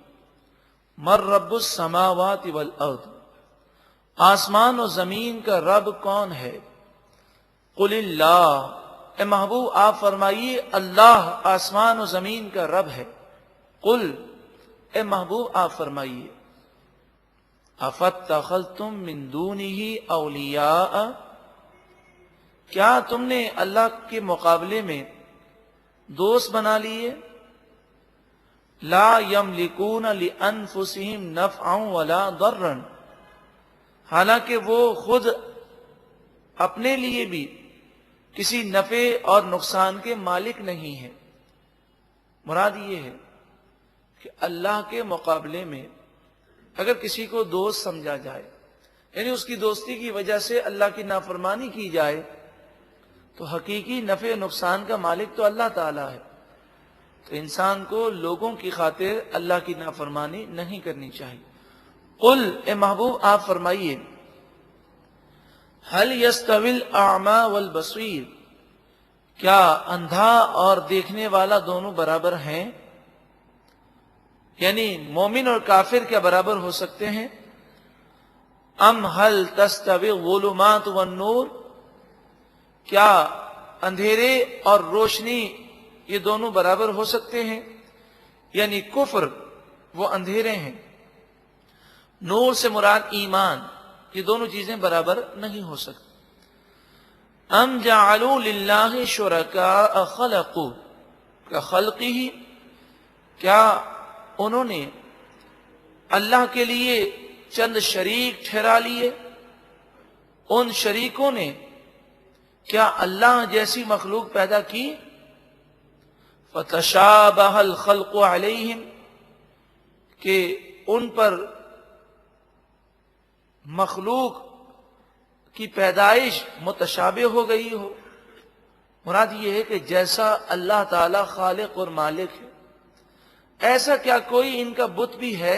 مر رب السماوات والارض، آسمان و زمین کا رب کون ہے؟ قل اللہ، اے محبوب آپ فرمائیے اللہ آسمان و زمین کا رب ہے۔ قل، اے محبوب آپ فرمائیے، افاتخذتم من دونہ اولیاء، کیا تم نے اللہ کے مقابلے میں دوست بنا لیے؟ لا یملکون لانفسہم نفعا ولا ضرا، حالانکہ وہ خود اپنے لیے بھی کسی نفع اور نقصان کے مالک نہیں ہیں۔ مراد یہ ہے کہ اللہ کے مقابلے میں اگر کسی کو دوست سمجھا جائے، یعنی اس کی دوستی کی وجہ سے اللہ کی نافرمانی کی جائے، تو حقیقی نفع نقصان کا مالک تو اللہ تعالیٰ ہے۔ تو انسان کو لوگوں کی خاطر اللہ کی نافرمانی نہیں کرنی چاہیے۔ قل، اے محبوب آپ فرمائیے، هل يستوي الاعمى والبصير، کیا اندھا اور دیکھنے والا دونوں برابر ہیں؟ یعنی مومن اور کافر کیا برابر ہو سکتے ہیں؟ ام هل تستوي الظلمات والنور، کیا اندھیرے اور روشنی یہ دونوں برابر ہو سکتے ہیں؟ یعنی کفر وہ اندھیرے ہیں، نور سے مراد ایمان، یہ دونوں چیزیں برابر نہیں ہو سکتی۔ ام جعلوا للہ شرکاء خلقوا کخلقہ، کیا انہوں نے اللہ کے لیے چند شریک ٹھہرا لیے، ان شریکوں نے کیا اللہ جیسی مخلوق پیدا کی؟ فتشابہ الخلق علیہم، کہ ان پر مخلوق کی پیدائش متشابہ ہو گئی ہو۔ مراد یہ ہے کہ جیسا اللہ تعالی خالق اور مالک ہے، ایسا کیا کوئی ان کا بت بھی ہے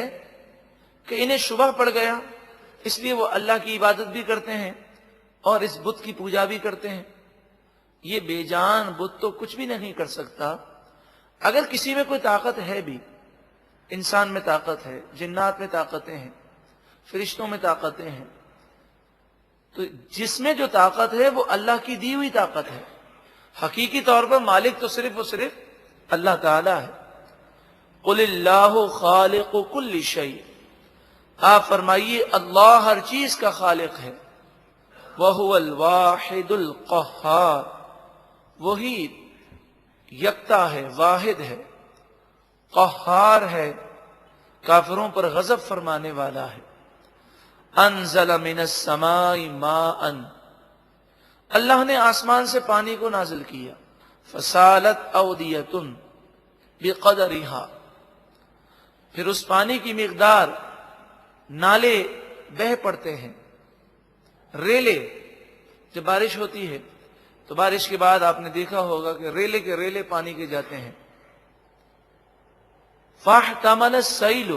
کہ انہیں شبہ پڑ گیا، اس لیے وہ اللہ کی عبادت بھی کرتے ہیں اور اس بت کی پوجا بھی کرتے ہیں۔ یہ بے جان بت تو کچھ بھی نہیں کر سکتا۔ اگر کسی میں کوئی طاقت ہے بھی، انسان میں طاقت ہے، جنات میں طاقتیں ہیں، فرشتوں میں طاقتیں ہیں، تو جس میں جو طاقت ہے وہ اللہ کی دی ہوئی طاقت ہے۔ حقیقی طور پر مالک تو صرف و صرف اللہ تعالی ہے۔ قل اللہ خالق کل شیء، آپ فرمائیے اللہ ہر چیز کا خالق ہے، وَهُوَ الْوَاحِدُ الْقَهَّارُ، وہی یکتا ہے، واحد ہے، قہار ہے، کافروں پر غضب فرمانے والا ہے۔ انزل من السماء ماء، اللہ نے آسمان سے پانی کو نازل کیا، فسالت اودیۃ بقدرها، پھر اس پانی کی مقدار نالے بہہ پڑتے ہیں، ریلے، جب بارش ہوتی ہے تو بارش کے بعد آپ نے دیکھا ہوگا کہ ریلے کے ریلے پانی کے جاتے ہیں۔ فاحتمل السیل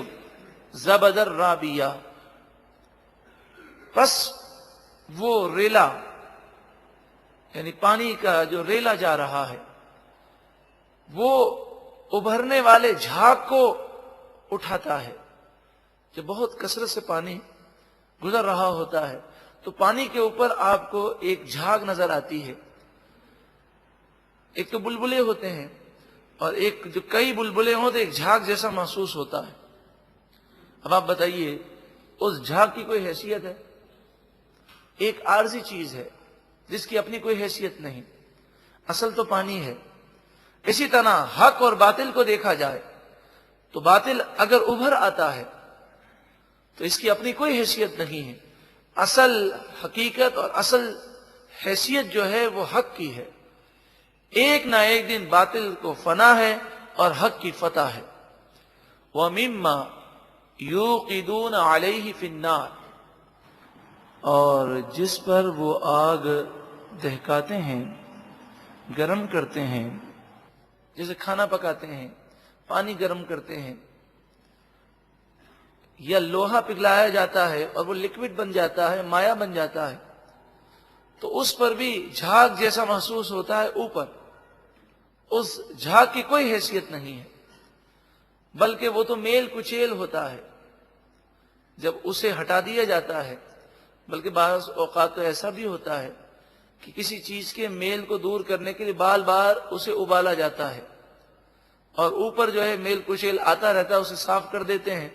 زبد الرابیہ، پس وہ ریلا یعنی پانی کا جو ریلا جا رہا ہے وہ ابھرنے والے جھاگ کو اٹھاتا ہے۔ جب بہت کثرت سے پانی گزر رہا ہوتا ہے تو پانی کے اوپر آپ کو ایک جھاگ نظر آتی ہے، ایک تو بلبلے ہوتے ہیں اور ایک جو کئی بلبلے ہوں تو ایک جھاگ جیسا محسوس ہوتا ہے۔ اب آپ بتائیے اس جھاگ کی کوئی حیثیت ہے؟ ایک عارضی چیز ہے جس کی اپنی کوئی حیثیت نہیں، اصل تو پانی ہے۔ اسی طرح حق اور باطل کو دیکھا جائے تو باطل اگر ابھر آتا ہے تو اس کی اپنی کوئی حیثیت نہیں ہے، اصل حقیقت اور اصل حیثیت جو ہے وہ حق کی ہے۔ ایک نہ ایک دن باطل کو فنا ہے اور حق کی فتح ہے۔ وَمِمَّا يُوقِدُونَ عَلَيْهِ فِي النَّارِ، اور جس پر وہ آگ دہکاتے ہیں، گرم کرتے ہیں، جیسے کھانا پکاتے ہیں، پانی گرم کرتے ہیں، یا لوہا پگھلایا جاتا ہے اور وہ لکوڈ بن جاتا ہے، مائع بن جاتا ہے، تو اس پر بھی جھاگ جیسا محسوس ہوتا ہے۔ اوپر اس جھاگ کی کوئی حیثیت نہیں ہے، بلکہ وہ تو میل کچیل ہوتا ہے جب اسے ہٹا دیا جاتا ہے۔ بلکہ بعض اوقات تو ایسا بھی ہوتا ہے کہ کسی چیز کے میل کو دور کرنے کے لیے بار بار اسے ابالا جاتا ہے اور اوپر جو ہے میل کچیل آتا رہتا ہے، اسے صاف کر دیتے ہیں،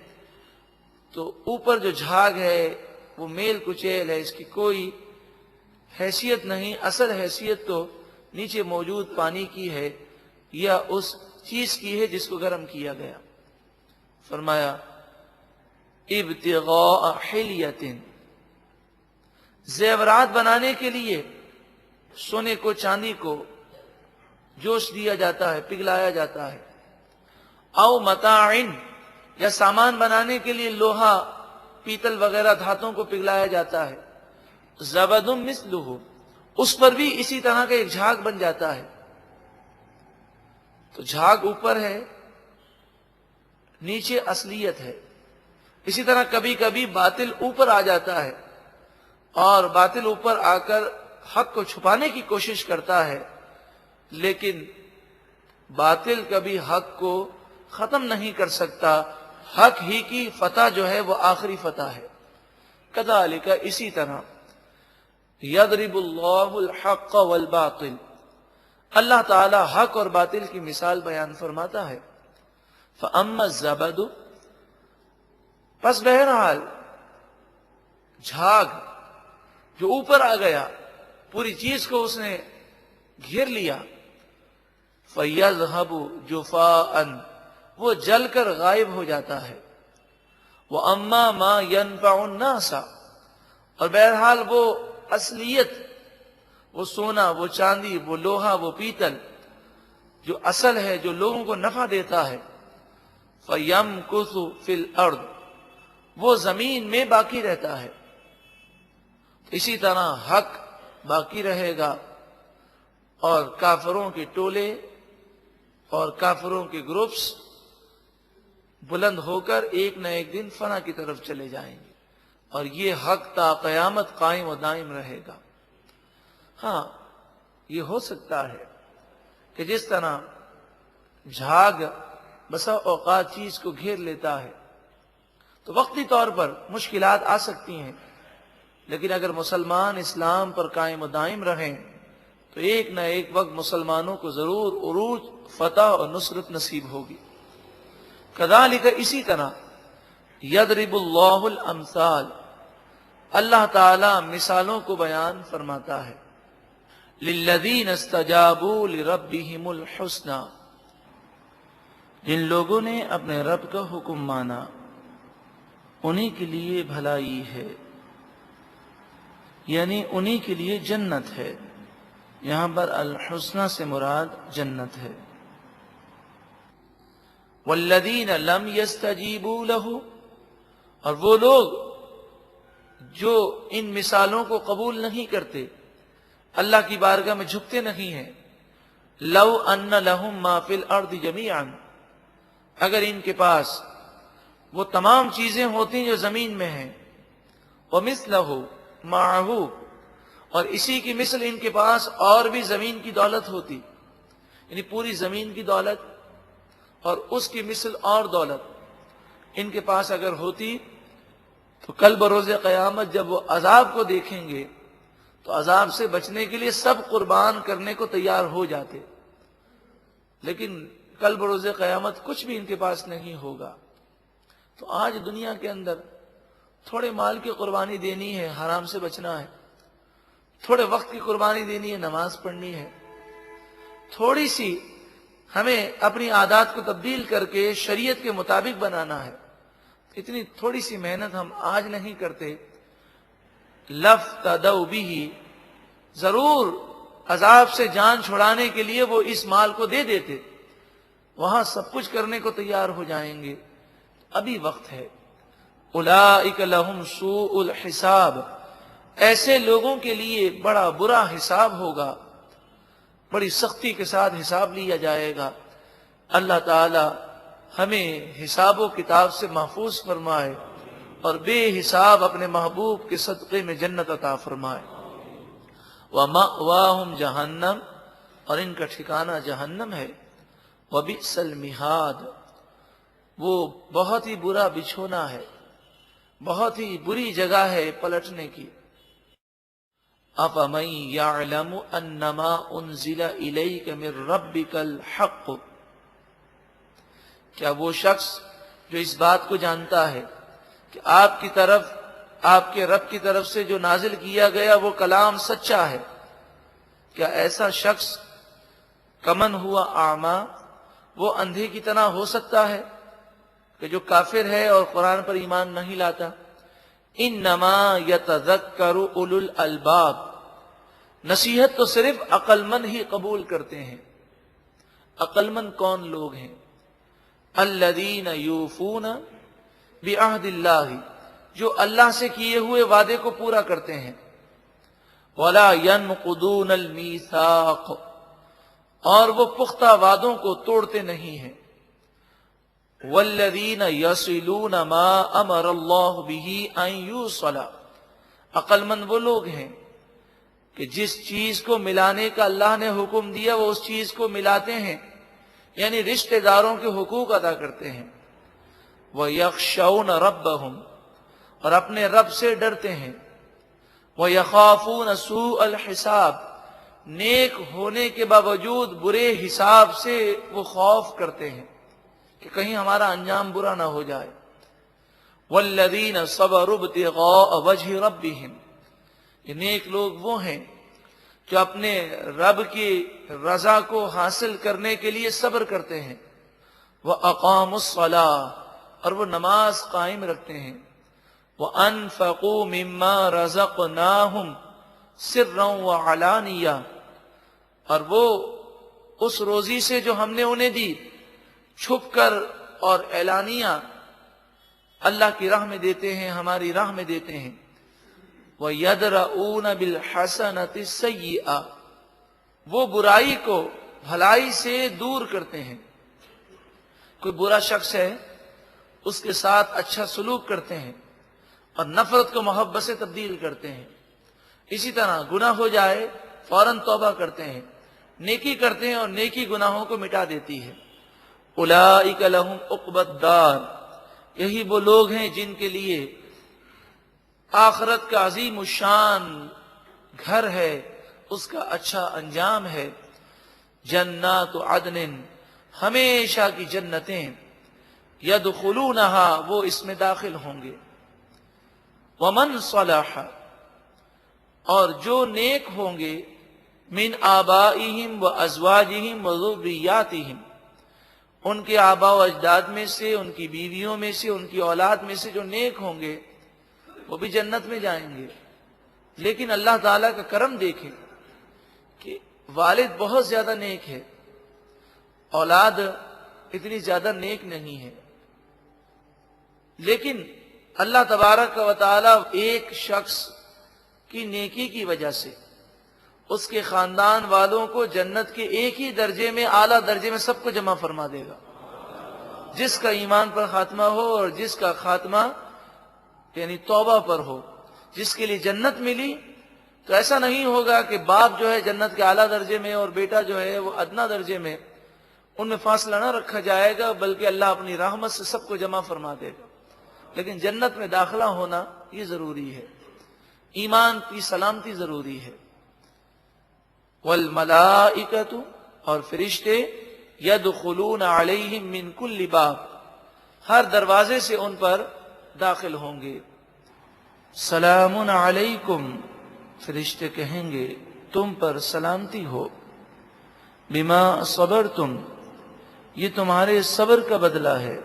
تو اوپر جو جھاگ ہے وہ میل کچیل ہے، اس کی کوئی حیثیت نہیں۔ اصل حیثیت تو نیچے موجود پانی کی ہے یا اس چیز کی ہے جس کو گرم کیا گیا۔ فرمایا ابتغاء حلیۃ، زیورات بنانے کے لیے سونے کو چاندی کو جوش دیا جاتا ہے، پگھلایا جاتا ہے۔ او متاع، یا سامان بنانے کے لیے لوہا، پیتل وغیرہ دھاتوں کو پگھلایا جاتا ہے۔ زبد مثلہ، اس پر بھی اسی طرح کا ایک جھاگ بن جاتا ہے۔ تو جھاگ اوپر ہے، نیچے اصلیت ہے۔ اسی طرح کبھی کبھی باطل اوپر آ جاتا ہے اور باطل اوپر آ کر حق کو چھپانے کی کوشش کرتا ہے، لیکن باطل کبھی حق کو ختم نہیں کر سکتا۔ حق ہی کی فتح جو ہے وہ آخری فتح ہے۔ کذالک، اسی طرح یضرب اللہ الحق والباطل، اللہ تعالی حق اور باطل کی مثال بیان فرماتا ہے۔ فاما الزبد، پس بہرحال جھاگ جو اوپر آ گیا، پوری چیز کو اس نے گھیر لیا، فَيَذْهَبُ جُفَاءً، وہ جل کر غائب ہو جاتا ہے۔ وَأَمَّا مَا يَنْفَعُ النَّاسَ، اور بہرحال وہ اصلیت، وہ سونا، وہ چاندی، وہ لوہا، وہ پیتل جو اصل ہے، جو لوگوں کو نفع دیتا ہے، فَيَمْكُثُ فِي الْأَرْضِ، وہ زمین میں باقی رہتا ہے۔ اسی طرح حق باقی رہے گا اور کافروں کے ٹولے اور کافروں کے گروپس بلند ہو کر ایک نہ ایک دن فنا کی طرف چلے جائیں گے، اور یہ حق تا قیامت قائم و دائم رہے گا۔ ہاں، یہ ہو سکتا ہے کہ جس طرح جھاگ بسا اوقات چیز کو گھیر لیتا ہے تو وقتی طور پر مشکلات آ سکتی ہیں، لیکن اگر مسلمان اسلام پر قائم و دائم رہیں تو ایک نہ ایک وقت مسلمانوں کو ضرور عروج، فتح اور نصرت نصیب ہوگی۔ کذالک، اسی طرح یضرب اللہ الامثال، اللہ تعالی مثالوں کو بیان فرماتا ہے. للذین استجابوا لربہم الحسنی، جن لوگوں نے اپنے رب کا حکم مانا انہی کے لیے بھلائی ہے، یعنی انہی کے لیے جنت ہے. یہاں پر الحسنی سے مراد جنت ہے. والذین لم یستجیبوا لہ، اور وہ لوگ جو ان مثالوں کو قبول نہیں کرتے، اللہ کی بارگاہ میں جھکتے نہیں ہیں. لو ان لہم ما فی الارض جمیعا، اگر ان کے پاس وہ تمام چیزیں ہوتی جو زمین میں ہیں، ومثلہ معہ، اور اسی کی مثل ان کے پاس اور بھی زمین کی دولت ہوتی، یعنی پوری زمین کی دولت اور اس کی مثل اور دولت ان کے پاس اگر ہوتی، تو کل بروز قیامت جب وہ عذاب کو دیکھیں گے تو عذاب سے بچنے کے لیے سب قربان کرنے کو تیار ہو جاتے. لیکن کل بروز قیامت کچھ بھی ان کے پاس نہیں ہوگا. تو آج دنیا کے اندر تھوڑے مال کی قربانی دینی ہے، حرام سے بچنا ہے. تھوڑے وقت کی قربانی دینی ہے، نماز پڑھنی ہے. تھوڑی سی ہمیں اپنی عادات کو تبدیل کر کے شریعت کے مطابق بنانا ہے. اتنی تھوڑی سی محنت ہم آج نہیں کرتے. لَفْتَدَوْا بِهِ، ضرور عذاب سے جان چھڑانے کے لیے وہ اس مال کو دے دیتے، وہاں سب کچھ کرنے کو تیار ہو جائیں گے. ابھی وقت ہے. اولئک لہم سوء الحساب، ایسے لوگوں کے لیے بڑا برا حساب ہوگا، بڑی سختی کے ساتھ حساب لیا جائے گا. اللہ تعالی ہمیں حساب و کتاب سے محفوظ فرمائے اور بے حساب اپنے محبوب کے صدقے میں جنت عطا فرمائے. وَمَأْوَاهُمْ جہنم، اور ان کا ٹھکانہ جہنم ہے. وَبِئْسَ الْمِہَادُ، وہ بہت ہی برا بچھونا ہے، بہت ہی بری جگہ ہے پلٹنے کی. أَفَمَن يَعْلَمُ أَنَّمَا أُنزِلَ إِلَيْكَ مِن رَبِّكَ الْحَقُّ، کیا وہ شخص جو اس بات کو جانتا ہے کہ آپ کی طرف، آپ کے رب کی طرف سے جو نازل کیا گیا وہ کلام سچا ہے، کیا ایسا شخص کمن ہوا اعما، وہ اندھے کی طرح ہو سکتا ہے کہ جو کافر ہے اور قرآن پر ایمان نہیں لاتا؟ انما یتذکر اولو الالباب، نصیحت تو صرف عقل مند ہی قبول کرتے ہیں. عقل مند کون لوگ ہیں؟ الذین یوفون بعہد اللہ، جو اللہ سے کیے ہوئے وعدے کو پورا کرتے ہیں. ولا ينقضون المیثاق، اور وہ پختہ وعدوں کو توڑتے نہیں ہیں. والذین یصلون ما امر اللہ بہ ان یوصل، عقل مند وہ لوگ ہیں کہ جس چیز کو ملانے کا اللہ نے حکم دیا وہ اس چیز کو ملاتے ہیں، یعنی رشتہ داروں کے حقوق ادا کرتے ہیں. وَيَخْشَوْنَ رَبَّهُمْ، اور اپنے رب سے ڈرتے ہیں. وَيَخَافُونَ سُوءَ الْحِسَابِ، نیک ہونے کے باوجود برے حساب سے وہ خوف کرتے ہیں کہ کہیں ہمارا انجام برا نہ ہو جائے. وَالَّذِينَ صَبَرُوا ابْتِغَاءَ وَجْهِ رَبِّهِمْ، یہ نیک لوگ وہ ہیں جو اپنے رب کی رضا کو حاصل کرنے کے لیے صبر کرتے ہیں. وَأَقَامُوا الصَّلَاةَ، اور وہ نماز قائم رکھتے ہیں. وَأَنفَقُوا مِمَّا رَزَقْنَاهُمْ سِرًّا وَعَلَانِيَةً، اور وہ اس روزی سے جو ہم نے انہیں دی چھپ کر اور اعلانیہ اللہ کی راہ میں دیتے ہیں، ہماری راہ میں دیتے ہیں. وَيَدْرَؤُونَ بِالْحَسَنَةِ السَّيِّئَةِ، وہ برائی کو بھلائی سے دور کرتے ہیں. کوئی برا شخص ہے اس کے ساتھ اچھا سلوک کرتے ہیں اور نفرت کو محبت سے تبدیل کرتے ہیں. اسی طرح گناہ ہو جائے فوراً توبہ کرتے ہیں، نیکی کرتے ہیں اور نیکی گناہوں کو مٹا دیتی ہے. اولئک لہم عقبی الدار، یہی وہ لوگ ہیں جن کے لیے آخرت کا عظیم الشان گھر ہے، اس کا اچھا انجام ہے. جنات عدن، ہمیشہ کی جنتیں. یدخلونہا وہ اس میں داخل ہوں گے، ومن صلح اور جو نیک ہوں گے، من آبائہم و ازواجہم و ذریاتہم ان کے آباء و اجداد میں سے، ان کی بیویوں میں سے، ان کی اولاد میں سے جو نیک ہوں گے وہ بھی جنت میں جائیں گے۔ لیکن اللہ تعالیٰ کا کرم دیکھیں کہ والد بہت زیادہ نیک ہے، اولاد اتنی زیادہ نیک نہیں ہے، لیکن اللہ تبارک و تعالیٰ ایک شخص کی نیکی کی وجہ سے اس کے خاندان والوں کو جنت کے ایک ہی درجے میں، اعلیٰ درجے میں سب کو جمع فرما دے گا۔ جس کا ایمان پر خاتمہ ہو اور جس کا خاتمہ یعنی توبہ پر ہو، جس کے لیے جنت ملی، تو ایسا نہیں ہوگا کہ باپ جو ہے جنت کے اعلیٰ درجے میں اور بیٹا جو ہے وہ ادنا درجے میں، ان میں فاصلہ نہ رکھا جائے گا، بلکہ اللہ اپنی رحمت سے سب کو جمع فرما دے گا۔ لیکن جنت میں داخلہ ہونا یہ ضروری ہے، ایمان کی سلامتی ضروری ہے۔ والملائکۃ اور فرشتے یدخلون علیہم من کل باب ہر دروازے سے ان پر داخل ہوں گے۔ سلام علیکم فرشتے کہیں گے تم پر سلامتی ہو، بما صبرتم یہ تمہارے صبر کا بدلہ ہے،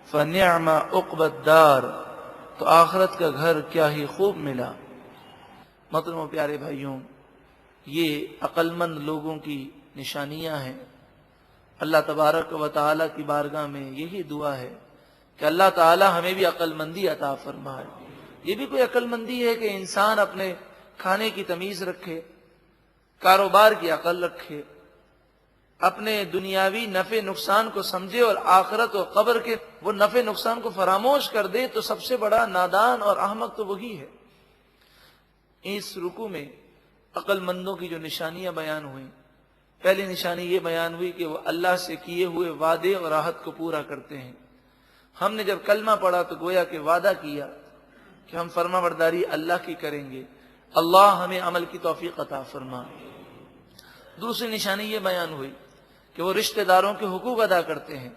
فنعم عقبی الدار تو آخرت کا گھر کیا ہی خوب ملا۔ محترم و پیارے بھائیوں، یہ عقل مند لوگوں کی نشانیاں ہیں۔ اللہ تبارک و تعالیٰ کی بارگاہ میں یہی دعا ہے کہ اللہ تعالیٰ ہمیں بھی عقل مندی عطا فرمائے۔ یہ بھی کوئی عقل مندی ہے کہ انسان اپنے کھانے کی تمیز رکھے، کاروبار کی عقل رکھے، اپنے دنیاوی نفع نقصان کو سمجھے اور آخرت و قبر کے وہ نفع نقصان کو فراموش کر دے، تو سب سے بڑا نادان اور احمق تو وہی ہے۔ اس رکوع میں عقل مندوں کی جو نشانیاں بیان ہوئیں، پہلی نشانی یہ بیان ہوئی کہ وہ اللہ سے کیے ہوئے وعدے اور عہد کو پورا کرتے ہیں۔ ہم نے جب کلمہ پڑھا تو گویا کہ وعدہ کیا کہ ہم فرما برداری اللہ کی کریں گے، اللہ ہمیں عمل کی توفیق عطا فرمائے۔ دوسری نشانی یہ بیان ہوئی کہ وہ رشتہ داروں کے حقوق ادا کرتے ہیں،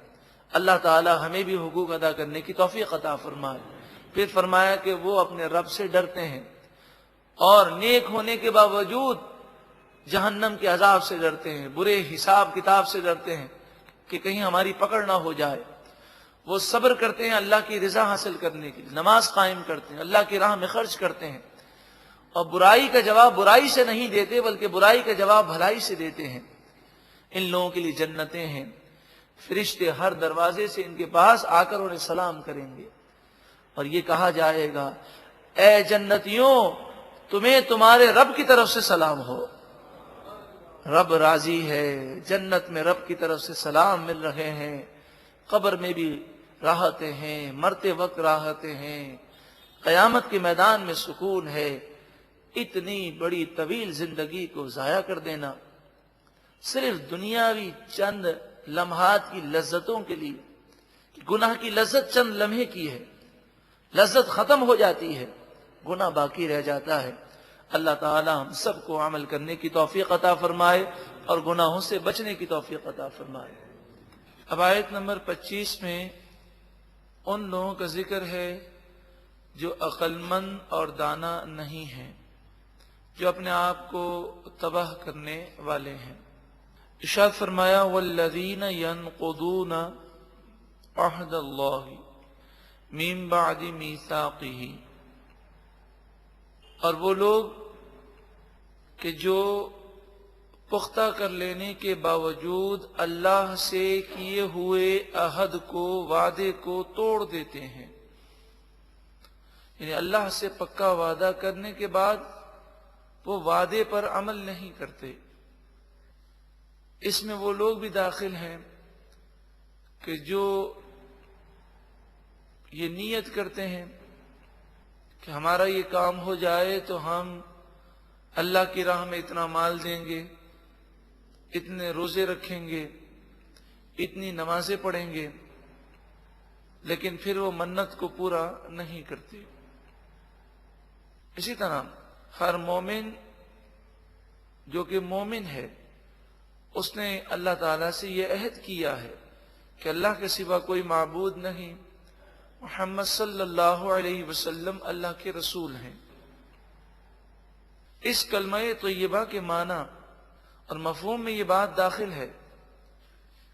اللہ تعالی ہمیں بھی حقوق ادا کرنے کی توفیق عطا فرمائے۔ پھر فرمایا کہ وہ اپنے رب سے ڈرتے ہیں اور نیک ہونے کے باوجود جہنم کے عذاب سے ڈرتے ہیں، برے حساب کتاب سے ڈرتے ہیں کہ کہیں ہماری پکڑ نہ ہو جائے۔ وہ صبر کرتے ہیں اللہ کی رضا حاصل کرنے کے لیے، نماز قائم کرتے ہیں، اللہ کی راہ میں خرچ کرتے ہیں، اور برائی کا جواب برائی سے نہیں دیتے بلکہ برائی کا جواب بھلائی سے دیتے ہیں۔ ان لوگوں کے لیے جنتیں ہیں، فرشتے ہر دروازے سے ان کے پاس آ کر انہیں سلام کریں گے، اور یہ کہا جائے گا اے جنتیوں تمہیں تمہارے رب کی طرف سے سلام ہو، رب راضی ہے، جنت میں رب کی طرف سے سلام مل رہے ہیں، قبر میں بھی راحتیں ہیں، مرتے وقت راحتیں ہیں، قیامت کے میدان میں سکون ہے۔ اتنی بڑی طویل زندگی کو ضائع کر دینا صرف دنیاوی چند لمحات کی لذتوں کے لیے، گناہ کی لذت چند لمحے کی ہے، لذت ختم ہو جاتی ہے، گناہ باقی رہ جاتا ہے۔ اللہ تعالی ہم سب کو عمل کرنے کی توفیق عطا فرمائے اور گناہوں سے بچنے کی توفیق عطا فرمائے۔ اب آیت نمبر 25 میں ان لوگوں کا ذکر ہے جو عقل مند اور دانا نہیں ہیں، جو اپنے آپ کو تباہ کرنے والے ہیں۔ ارشاد فرمایا والذین ینقضون عہد اللہ من بعد میثاقہ، اور وہ لوگ کہ جو پختہ کر لینے کے باوجود اللہ سے کیے ہوئے عہد کو، وعدے کو توڑ دیتے ہیں، یعنی اللہ سے پکا وعدہ کرنے کے بعد وہ وعدے پر عمل نہیں کرتے۔ اس میں وہ لوگ بھی داخل ہیں کہ جو یہ نیت کرتے ہیں کہ ہمارا یہ کام ہو جائے تو ہم اللہ کی راہ میں اتنا مال دیں گے، اتنے روزے رکھیں گے، اتنی نمازیں پڑھیں گے، لیکن پھر وہ منت کو پورا نہیں کرتے۔ اسی طرح ہر مومن جو کہ مومن ہے، اس نے اللہ تعالیٰ سے یہ عہد کیا ہے کہ اللہ کے سوا کوئی معبود نہیں، محمد صلی اللہ علیہ وسلم اللہ کے رسول ہیں۔ اس کلمہ طیبہ کے معنی اور مفہوم میں یہ بات داخل ہے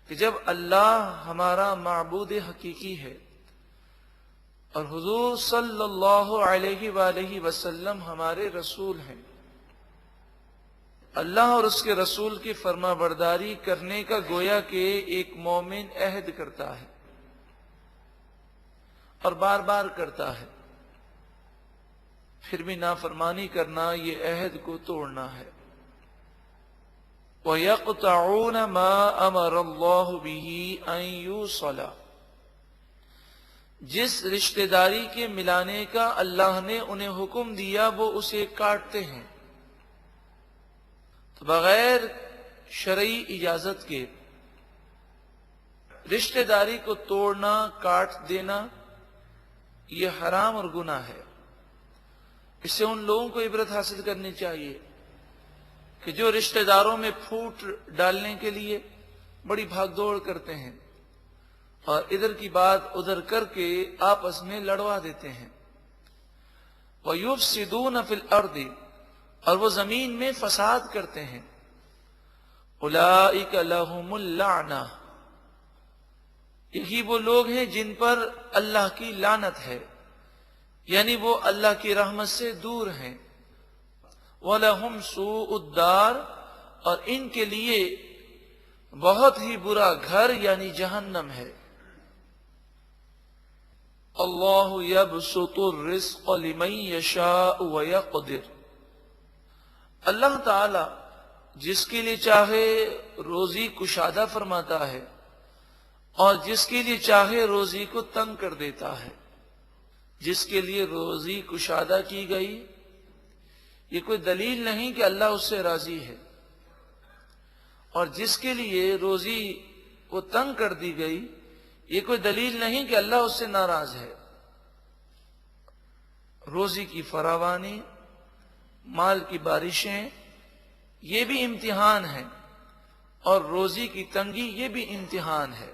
کہ جب اللہ ہمارا معبود حقیقی ہے اور حضور صلی اللہ علیہ وآلہ وسلم ہمارے رسول ہیں، اللہ اور اس کے رسول کی فرما برداری کرنے کا گویا کہ ایک مومن عہد کرتا ہے اور بار بار کرتا ہے، پھر بھی نافرمانی کرنا یہ عہد کو توڑنا ہے۔ وَيَقْطَعُونَ مَا أَمَرَ اللَّهُ بِهِ أَن يُوصَلَ، جس رشتہ داری کے ملانے کا اللہ نے انہیں حکم دیا وہ اسے کاٹتے ہیں۔ تو بغیر شرعی اجازت کے رشتہ داری کو توڑنا، کاٹ دینا یہ حرام اور گناہ ہے۔ اس سے ان لوگوں کو عبرت حاصل کرنی چاہیے کہ جو رشتہ داروں میں پھوٹ ڈالنے کے لیے بڑی بھاگ دوڑ کرتے ہیں اور ادھر کی بات ادھر کر کے آپس میں لڑوا دیتے ہیں۔ وَيُفْسِدُونَ فِي الْأَرْضِ، اور وہ زمین میں فساد کرتے ہیں۔ أُولَئِكَ لَهُمُ اللَّعْنَةُ، یہی وہ لوگ ہیں جن پر اللہ کی لعنت ہے، یعنی وہ اللہ کی رحمت سے دور ہیں۔ وَلَهُمْ سُوءُ الدَّارِ، اور ان کے لیے بہت ہی برا گھر یعنی جہنم ہے۔ اللہ یبسط الرزق لمن یشاء ویقدر، اللہ تعالی جس کے لیے چاہے روزی کشادہ فرماتا ہے اور جس کے لیے چاہے روزی کو تنگ کر دیتا ہے۔ جس کے لیے روزی کشادہ کی گئی یہ کوئی دلیل نہیں کہ اللہ اس سے راضی ہے، اور جس کے لیے روزی کو تنگ کر دی گئی یہ کوئی دلیل نہیں کہ اللہ اس سے ناراض ہے۔ روزی کی فراوانی، مال کی بارشیں یہ بھی امتحان ہے، اور روزی کی تنگی یہ بھی امتحان ہے۔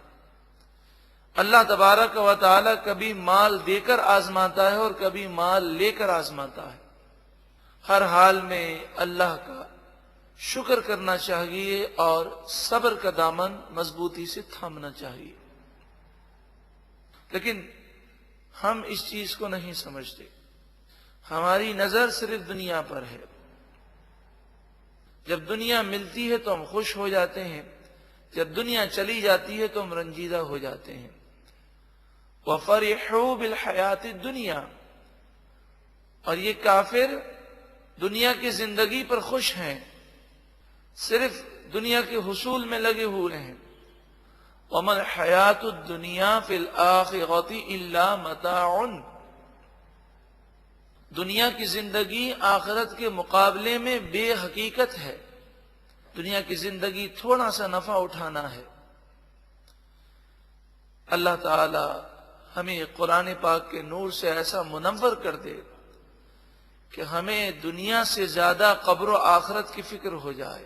اللہ تبارک و تعالی کبھی مال دے کر آزماتا ہے اور کبھی مال لے کر آزماتا ہے۔ ہر حال میں اللہ کا شکر کرنا چاہیے اور صبر کا دامن مضبوطی سے تھامنا چاہیے، لیکن ہم اس چیز کو نہیں سمجھتے۔ ہماری نظر صرف دنیا پر ہے، جب دنیا ملتی ہے تو ہم خوش ہو جاتے ہیں، جب دنیا چلی جاتی ہے تو ہم رنجیدہ ہو جاتے ہیں۔ وَفَرِحُوا بِالْحَيَاةِ الدُّنْيَا، اور یہ کافر دنیا کی زندگی پر خوش ہیں، صرف دنیا کے حصول میں لگے ہوئے ہیں۔ وَمَا الْحَيَاةُ الدُّنْيَا فِي الْآخِرَةِ إِلَّا مَتَاعٌ، دنیا کی زندگی آخرت کے مقابلے میں بے حقیقت ہے۔ دنیا کی زندگی تھوڑا سا نفع اٹھانا ہے۔ اللہ تعالی ہمیں قرآن پاک کے نور سے ایسا منور کر دے کہ ہمیں دنیا سے زیادہ قبر و آخرت کی فکر ہو جائے،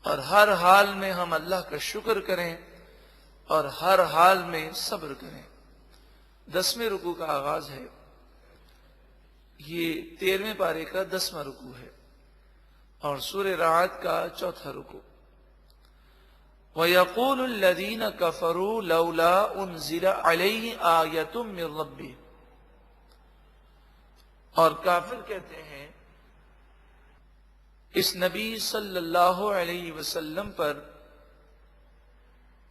اور ہر حال میں ہم اللہ کا شکر کریں اور ہر حال میں صبر کریں۔ 10ویں رکوع کا آغاز ہے، یہ 13ویں پارے کا 10واں رکوع ہے، اور سورہ رعد کا 4تھا رکوع۔ وَيَقُولُ الَّذِينَ كَفَرُوا لَوْلَا أُنزِلَ عَلَيْهِ آيَةٌ مِّن رَّبِّهِ، اور کافر کہتے ہیں اس نبی صلی اللہ علیہ وسلم پر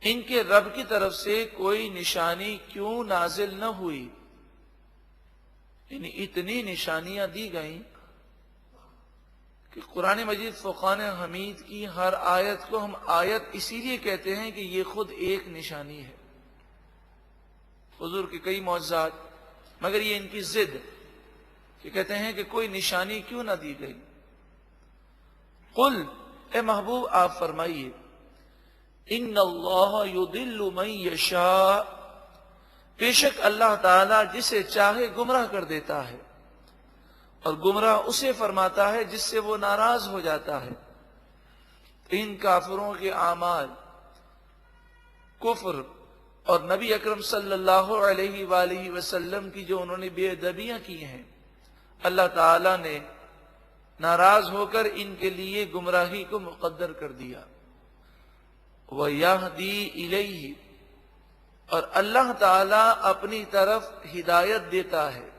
ان کے رب کی طرف سے کوئی نشانی کیوں نازل نہ ہوئی، یعنی اتنی نشانیاں دی گئیں کہ قرآن مجید فرقان حمید کی ہر آیت کو ہم آیت اسی لیے کہتے ہیں کہ یہ خود ایک نشانی ہے۔ حضور کے کئی معجزات، مگر یہ ان کی ضد کہ کہتے ہیں کہ کوئی نشانی کیوں نہ دی گئی۔ قل، اے محبوب آپ فرمائیے، ان اللہ یضل من یشاء، بے شک اللہ تعالی جسے چاہے گمراہ کر دیتا ہے، اور گمراہ اسے فرماتا ہے جس سے وہ ناراض ہو جاتا ہے۔ ان کافروں کے اعمال کفر اور نبی اکرم صلی اللہ علیہ وآلہ وسلم کی جو انہوں نے بے ادبیاں کی ہیں، اللہ تعالیٰ نے ناراض ہو کر ان کے لیے گمراہی کو مقدر کر دیا۔ وَيَهْدِي إِلَيْهِ، اور اللہ تعالیٰ اپنی طرف ہدایت دیتا ہے،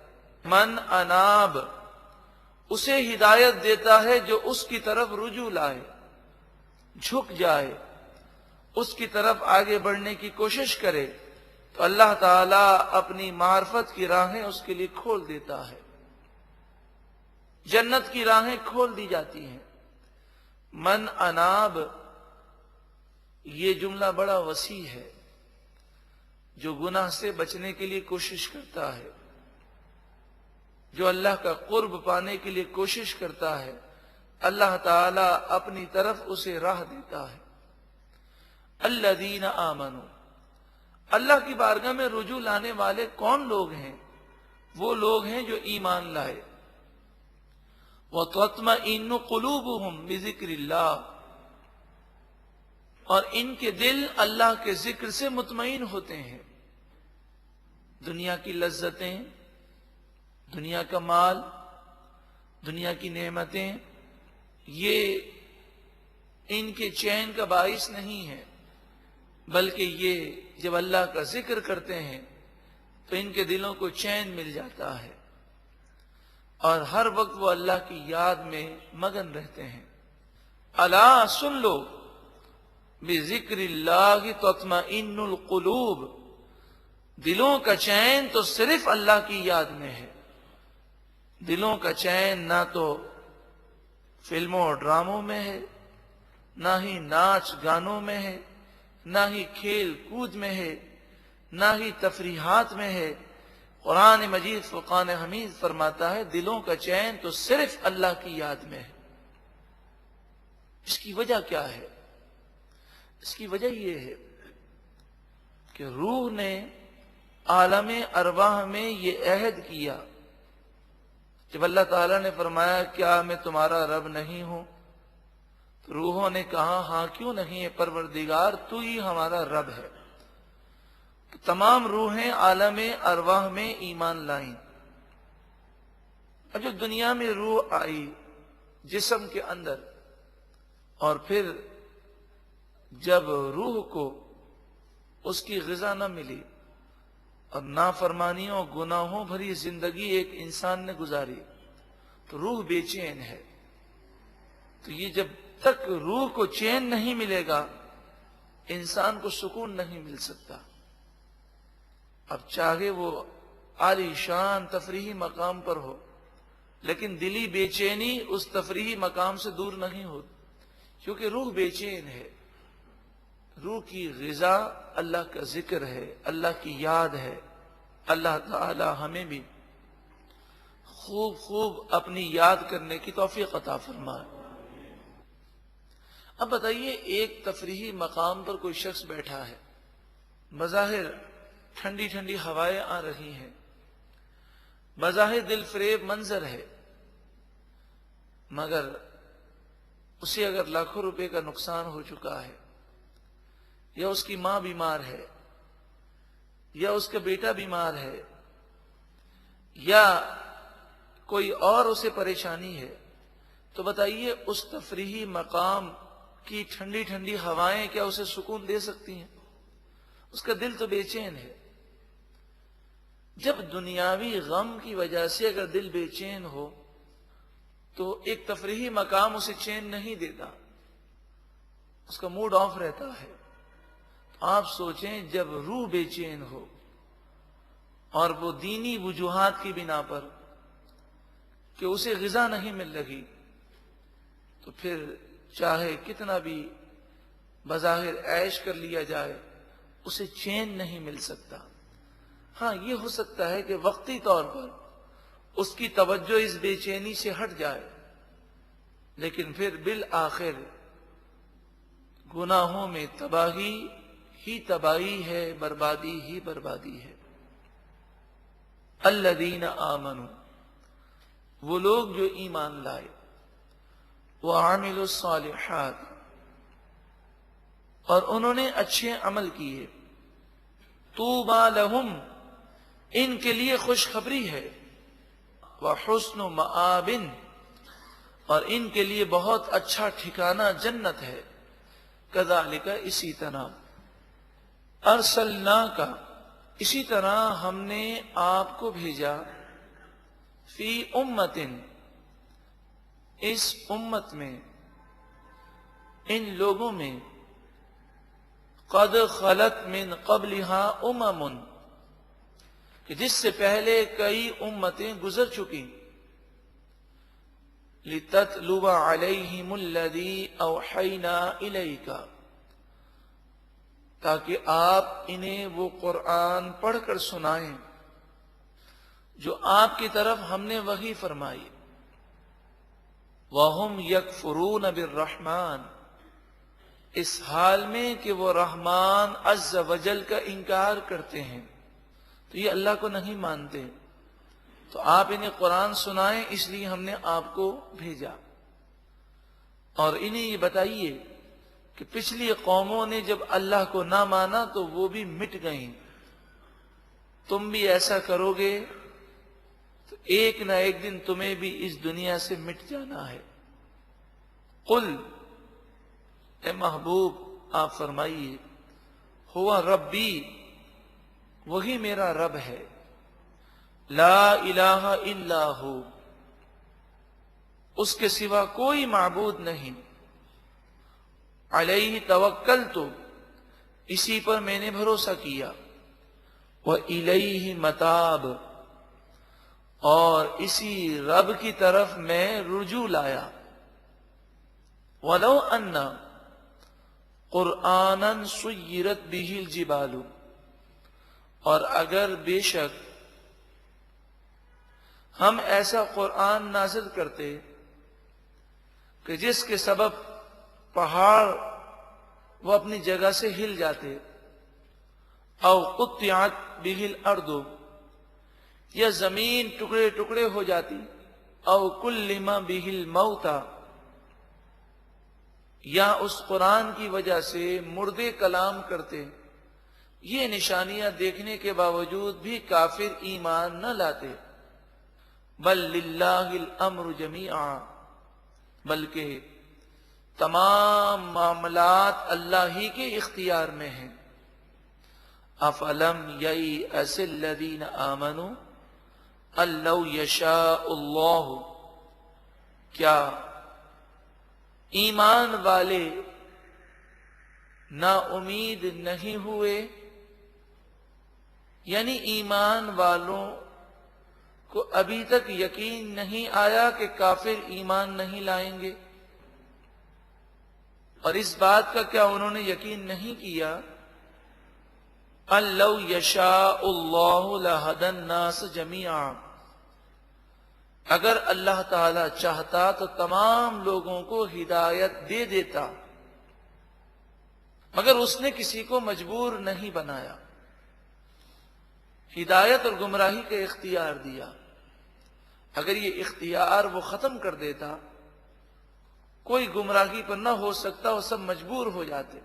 من اناب، اسے ہدایت دیتا ہے جو اس کی طرف رجوع لائے، جھک جائے، اس کی طرف آگے بڑھنے کی کوشش کرے، تو اللہ تعالیٰ اپنی معرفت کی راہیں اس کے لیے کھول دیتا ہے، جنت کی راہیں کھول دی جاتی ہیں۔ من اناب، یہ جملہ بڑا وسیع ہے۔ جو گناہ سے بچنے کے لیے کوشش کرتا ہے، جو اللہ کا قرب پانے کے لیے کوشش کرتا ہے، اللہ تعالیٰ اپنی طرف اسے راہ دیتا ہے۔ الذین آمنوا، اللہ کی بارگاہ میں رجوع لانے والے کون لوگ ہیں؟ وہ لوگ ہیں جو ایمان لائے۔ وَتَطْمَئِنُّ قُلُوبُهُمْ بِذِكْرِ اللَّهِ، اور ان کے دل اللہ کے ذکر سے مطمئن ہوتے ہیں۔ دنیا کی لذتیں، دنیا کا مال، دنیا کی نعمتیں، یہ ان کے چین کا باعث نہیں ہے، بلکہ یہ جب اللہ کا ذکر کرتے ہیں تو ان کے دلوں کو چین مل جاتا ہے، اور ہر وقت وہ اللہ کی یاد میں مگن رہتے ہیں۔ الا سن لو، بذکر اللہ تطمئن القلوب، دلوں کا چین تو صرف اللہ کی یاد میں ہے۔ دلوں کا چین نہ تو فلموں اور ڈراموں میں ہے، نہ ہی ناچ گانوں میں ہے، نہ ہی کھیل کود میں ہے، نہ ہی تفریحات میں ہے۔ قرآن مجید فرقان حمید فرماتا ہے دلوں کا چین تو صرف اللہ کی یاد میں ہے۔ اس کی وجہ کیا ہے؟ اس کی وجہ یہ ہے کہ روح نے عالم ارواح میں یہ عہد کیا، جب اللہ تعالیٰ نے فرمایا کیا میں تمہارا رب نہیں ہوں، تو روحوں نے کہا ہاں کیوں نہیں ہے پروردگار، تو ہی ہمارا رب ہے۔ تو تمام روحیں عالم ارواح میں ایمان لائیں۔ اب جو دنیا میں روح آئی جسم کے اندر، اور پھر جب روح کو اس کی غذا نہ ملی اور نافرمانیوں گناہوں بھری زندگی ایک انسان نے گزاری، تو روح بے چین ہے۔ تو یہ جب تک روح کو چین نہیں ملے گا، انسان کو سکون نہیں مل سکتا۔ اب چاہے وہ عالی شان تفریحی مقام پر ہو، لیکن دلی بے چینی اس تفریحی مقام سے دور نہیں ہوتی، کیونکہ روح بے چین ہے۔ روح کی غذا اللہ کا ذکر ہے، اللہ کی یاد ہے۔ اللہ تعالی ہمیں بھی خوب اپنی یاد کرنے کی توفیق عطا فرمائے۔ اب بتائیے، ایک تفریحی مقام پر کوئی شخص بیٹھا ہے، بظاہر ٹھنڈی ٹھنڈی ہوائیں آ رہی ہیں، بظاہر دل فریب منظر ہے، مگر اسے اگر لاکھوں روپے کا نقصان ہو چکا ہے، یا اس کی ماں بیمار ہے، یا اس کا بیٹا بیمار ہے، یا کوئی اور اسے پریشانی ہے، تو بتائیے اس تفریحی مقام کی ٹھنڈی ٹھنڈی ہوائیں کیا اسے سکون دے سکتی ہیں؟ اس کا دل تو بے چین ہے۔ جب دنیاوی غم کی وجہ سے اگر دل بے چین ہو تو ایک تفریحی مقام اسے چین نہیں دیتا، اس کا موڈ آف رہتا ہے۔ آپ سوچیں جب روح بے چین ہو اور وہ دینی وجوہات کی بنا پر کہ اسے غذا نہیں مل رہی، تو پھر چاہے کتنا بھی بظاہر عیش کر لیا جائے اسے چین نہیں مل سکتا۔ ہاں یہ ہو سکتا ہے کہ وقتی طور پر اس کی توجہ اس بے چینی سے ہٹ جائے، لیکن پھر بالآخر گناہوں میں تباہی ہی تباہی ہے، بربادی ہی بربادی ہے۔ الذین آمنوا، وہ لوگ جو ایمان لائے، وعملوا الصالحات، اور انہوں نے اچھے عمل کیے. طوبی لہم، ان کے لیے خوشخبری ہے. وحسن مآب، اور ان کے لیے بہت اچھا ٹھکانہ جنت ہے. کذالک، اسی طرح. ارسلناک، اسی طرح ہم نے آپ کو بھیجا. فی امت، اس امت میں، ان لوگوں میں. قد خلت من قبلها امم، کہ جس سے پہلے کئی امتیں گزر چکی. لتتلو علیہم الذی اوحینا الیک، تاکہ آپ انہیں وہ قرآن پڑھ کر سنائیں جو آپ کی طرف ہم نے وحی فرمائی. وَهُمْ يَكْفُرُونَ بِالرَّحْمَنِ، اس حال میں کہ وہ رحمان عز وجل کا انکار کرتے ہیں. تو یہ اللہ کو نہیں مانتے، تو آپ انہیں قرآن سنائیں، اس لیے ہم نے آپ کو بھیجا. اور انہیں یہ بتائیے کہ پچھلی قوموں نے جب اللہ کو نہ مانا تو وہ بھی مٹ گئیں. تم بھی ایسا کرو گے تو ایک نہ ایک دن تمہیں بھی اس دنیا سے مٹ جانا ہے. قل، اے محبوب آپ فرمائیے، ہوا ربی، وہی میرا رب ہے. لا الہ الا ہو، اس کے سوا کوئی معبود نہیں. علیہ توکلت، اسی پر میں نے بھروسہ کیا. وإلیہ متاب، اور اسی رب کی طرف میں رجوع لایا. وَلَوْ أَنَّ قُرْآنًا سُيِّرَتْ بِهِ الْجِبَالُ، اور اگر بے شک ہم ایسا قرآن نازل کرتے کہ جس کے سبب پہاڑ وہ اپنی جگہ سے ہل جاتے. او قطعت بہ الارض، یا زمین ٹکڑے ٹکڑے ہو جاتی. او کلم بہ الموتى، یا اس قرآن کی وجہ سے مردے کلام کرتے. یہ نشانیاں دیکھنے کے باوجود بھی کافر ایمان نہ لاتے. بل للہ الامر جمیعا، بلکہ تمام معاملات اللہ ہی کے اختیار میں ہیں. افلم یئس الذین آمنوا ان لو یشاء اللہ، کیا ایمان والے نا امید نہیں ہوئے؟ یعنی ایمان والوں کو ابھی تک یقین نہیں آیا کہ کافر ایمان نہیں لائیں گے؟ اور اس بات کا کیا انہوں نے یقین نہیں کیا؟ ان لو یشاء اللہ لہدی الناس جمیعا، اگر اللہ تعالی چاہتا تو تمام لوگوں کو ہدایت دے دیتا، مگر اس نے کسی کو مجبور نہیں بنایا. ہدایت اور گمراہی کا اختیار دیا. اگر یہ اختیار وہ ختم کر دیتا، کوئی گمراہی پر نہ ہو سکتا، وہ سب مجبور ہو جاتے،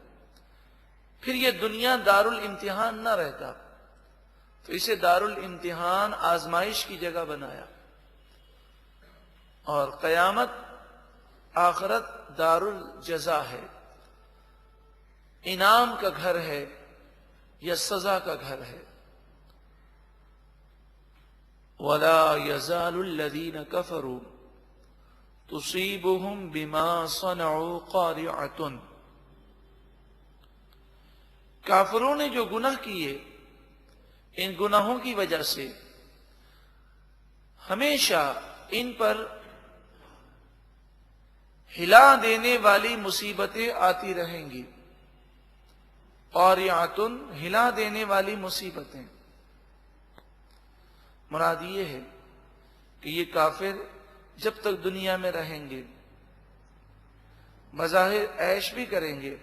پھر یہ دنیا دار الامتحان نہ رہتا. تو اسے دار الامتحان، آزمائش کی جگہ بنایا. اور قیامت، آخرت دار الجزا ہے، انعام کا گھر ہے یا سزا کا گھر ہے. وَلَا يَزَالُ الَّذِينَ كَفَرُوا تُصِيبُهُمْ بِمَا صَنَعُوا قَارِعَةٌ، کافروں نے جو گناہ کیے، ان گناہوں کی وجہ سے ہمیشہ ان پر ہلا دینے والی مصیبتیں آتی رہیں گی. قاریعۃ، ہلا دینے والی مصیبتیں. مراد یہ ہے کہ یہ کافر جب تک دنیا میں رہیں گے بظاہر عیش بھی کریں گے،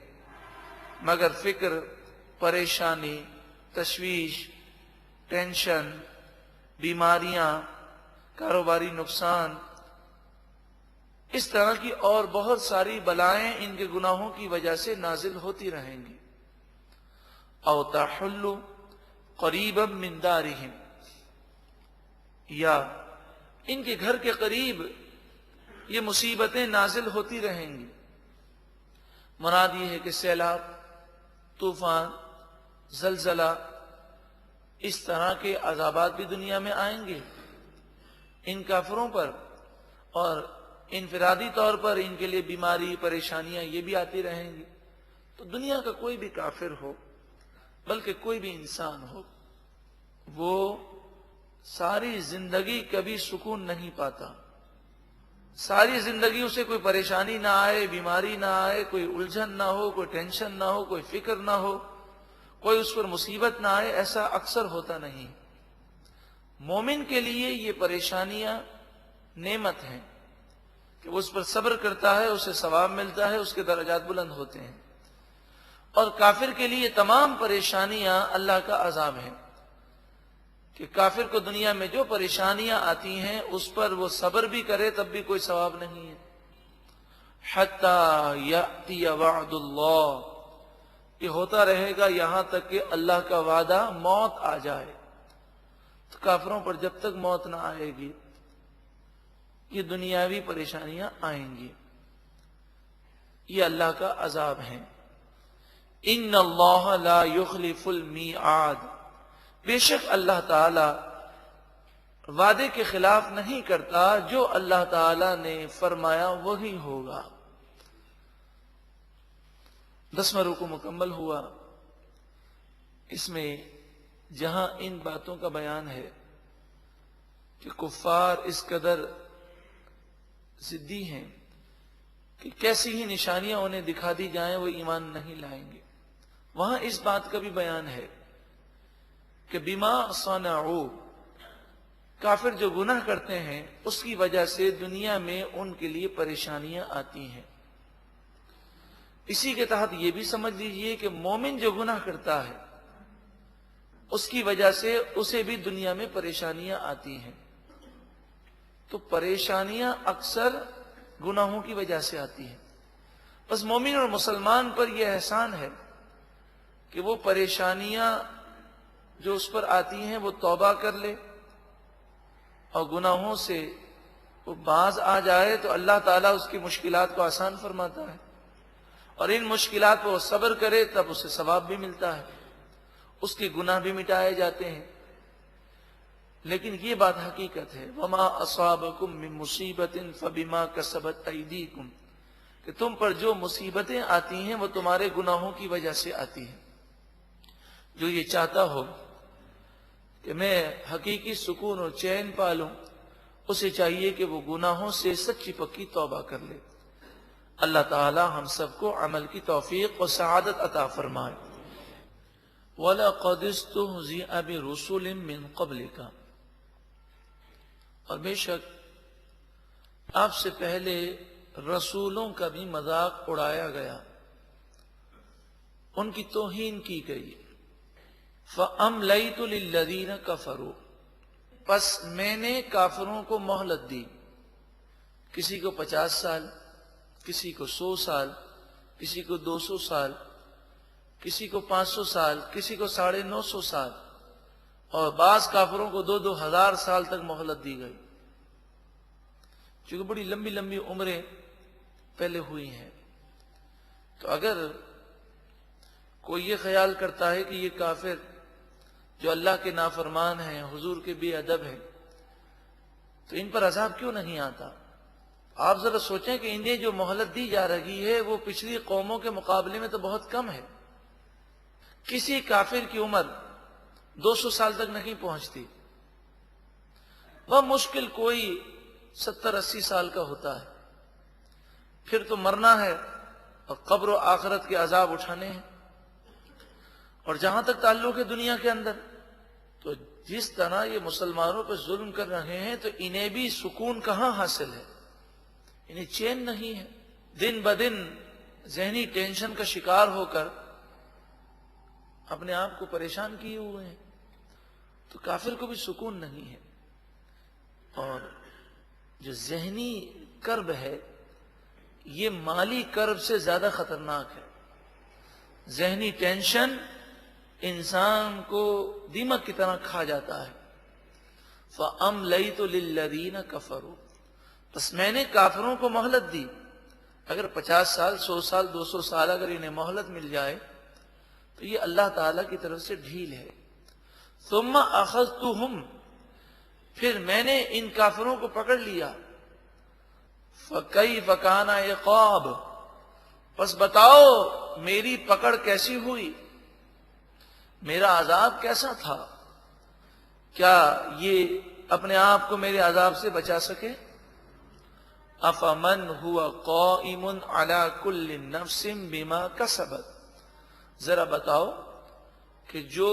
مگر فکر، پریشانی، تشویش، ٹینشن، بیماریاں، کاروباری نقصان، اس طرح کی اور بہت ساری بلائیں ان کے گناہوں کی وجہ سے نازل ہوتی رہیں گی. او تحل قریبا من دارہم، یا ان کے گھر کے قریب یہ مصیبتیں نازل ہوتی رہیں گی. مراد یہ ہے کہ سیلاب، طوفان، زلزلہ، اس طرح کے عذابات بھی دنیا میں آئیں گے ان کافروں پر، اور انفرادی طور پر ان کے لیے بیماری، پریشانیاں یہ بھی آتی رہیں گی. تو دنیا کا کوئی بھی کافر ہو، بلکہ کوئی بھی انسان ہو، وہ ساری زندگی کبھی سکون نہیں پاتا. ساری زندگی اسے کوئی پریشانی نہ آئے، بیماری نہ آئے، کوئی الجھن نہ ہو، کوئی ٹینشن نہ ہو، کوئی فکر نہ ہو، کوئی اس پر مصیبت نہ آئے، ایسا اکثر ہوتا نہیں. مومن کے لیے یہ پریشانیاں نعمت ہیں کہ وہ اس پر صبر کرتا ہے، اسے ثواب ملتا ہے، اس کے درجات بلند ہوتے ہیں. اور کافر کے لیے تمام پریشانیاں اللہ کا عذاب ہیں کہ کافر کو دنیا میں جو پریشانیاں آتی ہیں اس پر وہ صبر بھی کرے تب بھی کوئی ثواب نہیں ہے. حتی یأتی وعد اللہ، یہ ہوتا رہے گا یہاں تک کہ اللہ کا وعدہ موت آ جائے. تو کافروں پر جب تک موت نہ آئے گی یہ دنیاوی پریشانیاں آئیں گی. یہ اللہ کا عذاب ہے. ان اللہ لا یخلف المیعاد، بے شک اللہ تعالی وعدے کے خلاف نہیں کرتا، جو اللہ تعالی نے فرمایا وہی ہوگا. 10واں رکوع مکمل ہوا. اس میں جہاں ان باتوں کا بیان ہے کہ کفار اس قدر ضدی ہیں کہ کیسی ہی نشانیاں انہیں دکھا دی جائیں وہ ایمان نہیں لائیں گے، وہاں اس بات کا بھی بیان ہے کہ بما صنعوا، کافر جو گناہ کرتے ہیں اس کی وجہ سے دنیا میں ان کے لیے پریشانیاں آتی ہیں. اسی کے تحت یہ بھی سمجھ لیجئے کہ مومن جو گناہ کرتا ہے اس کی وجہ سے اسے بھی دنیا میں پریشانیاں آتی ہیں. تو پریشانیاں اکثر گناہوں کی وجہ سے آتی ہیں. بس مومن اور مسلمان پر یہ احسان ہے کہ وہ پریشانیاں جو اس پر آتی ہیں وہ توبہ کر لے اور گناہوں سے وہ باز آ جائے تو اللہ تعالیٰ اس کی مشکلات کو آسان فرماتا ہے، اور ان مشکلات پر وہ صبر کرے تب اسے ثواب بھی ملتا ہے، اس کے گناہ بھی مٹائے جاتے ہیں. لیکن یہ بات حقیقت ہے، وما اصابکم من مصیبت فبما کسبت ایدیکم، کہ تم پر جو مصیبتیں آتی ہیں وہ تمہارے گناہوں کی وجہ سے آتی ہیں. جو یہ چاہتا ہو کہ میں حقیقی سکون اور چین پالوں، اسے چاہیے کہ وہ گناہوں سے سچی پکی توبہ کر لے. اللہ تعالی ہم سب کو عمل کی توفیق اور سعادت عطا فرمائے. وَلَقَدِ اسْتُهْزِئَ بِرُسُلٍ مِّن قَبْلِكَ، اور بے شک آپ سے پہلے رسولوں کا بھی مذاق اڑایا گیا، ان کی توہین کی گئی. فَأَمْلَيْتُ لِلَّذِينَ كَفَرُوا، پس میں نے کافروں کو مہلت دی. کسی کو 50 سال، کسی کو 100 سال، کسی کو 200 سال، کسی کو 500 سال، کسی کو 950 سال، اور بعض کافروں کو 2,000 سال تک مہلت دی گئی. چونکہ بڑی لمبی لمبی عمریں پہلے ہوئی ہیں، تو اگر کوئی یہ خیال کرتا ہے کہ یہ کافر جو اللہ کے نافرمان ہیں، حضور کے بے ادب ہیں، تو ان پر عذاب کیوں نہیں آتا؟ آپ ذرا سوچیں کہ انہیں جو مہلت دی جا رہی ہے وہ پچھلی قوموں کے مقابلے میں تو بہت کم ہے. کسی کافر کی عمر 200 سال تک نہیں پہنچتی، وہ مشکل کوئی 70-80 سال کا ہوتا ہے. پھر تو مرنا ہے اور قبر و آخرت کے عذاب اٹھانے ہیں. اور جہاں تک تعلق ہے دنیا کے اندر، تو جس طرح یہ مسلمانوں پہ ظلم کر رہے ہیں تو انہیں بھی سکون کہاں حاصل ہے، انہیں چین نہیں ہے. دن بدن ذہنی ٹینشن کا شکار ہو کر اپنے آپ کو پریشان کیے ہوئے ہیں. تو کافر کو بھی سکون نہیں ہے. اور جو ذہنی کرب ہے یہ مالی کرب سے زیادہ خطرناک ہے. ذہنی ٹینشن انسان کو دیمک کی طرح کھا جاتا ہے. فَأَمْلَيْتُ لِلَّذِينَ كَفَرُوا، بس میں نے کافروں کو مہلت دی. اگر 50 سال 100 سال 200 سال اگر انہیں مہلت مل جائے تو یہ اللہ تعالی کی طرف سے ڈھیل ہے. ثم اخذتهم، پھر میں نے ان کافروں کو پکڑ لیا. فَكَيْفَ كَانَ عِقَابِ، پس بتاؤ میری پکڑ کیسی ہوئی، میرا عذاب کیسا تھا. کیا یہ اپنے آپ کو میرے عذاب سے بچا سکے؟ افمن هو قائم على كل نفس بما كسبت، ذرا بتاؤ کہ جو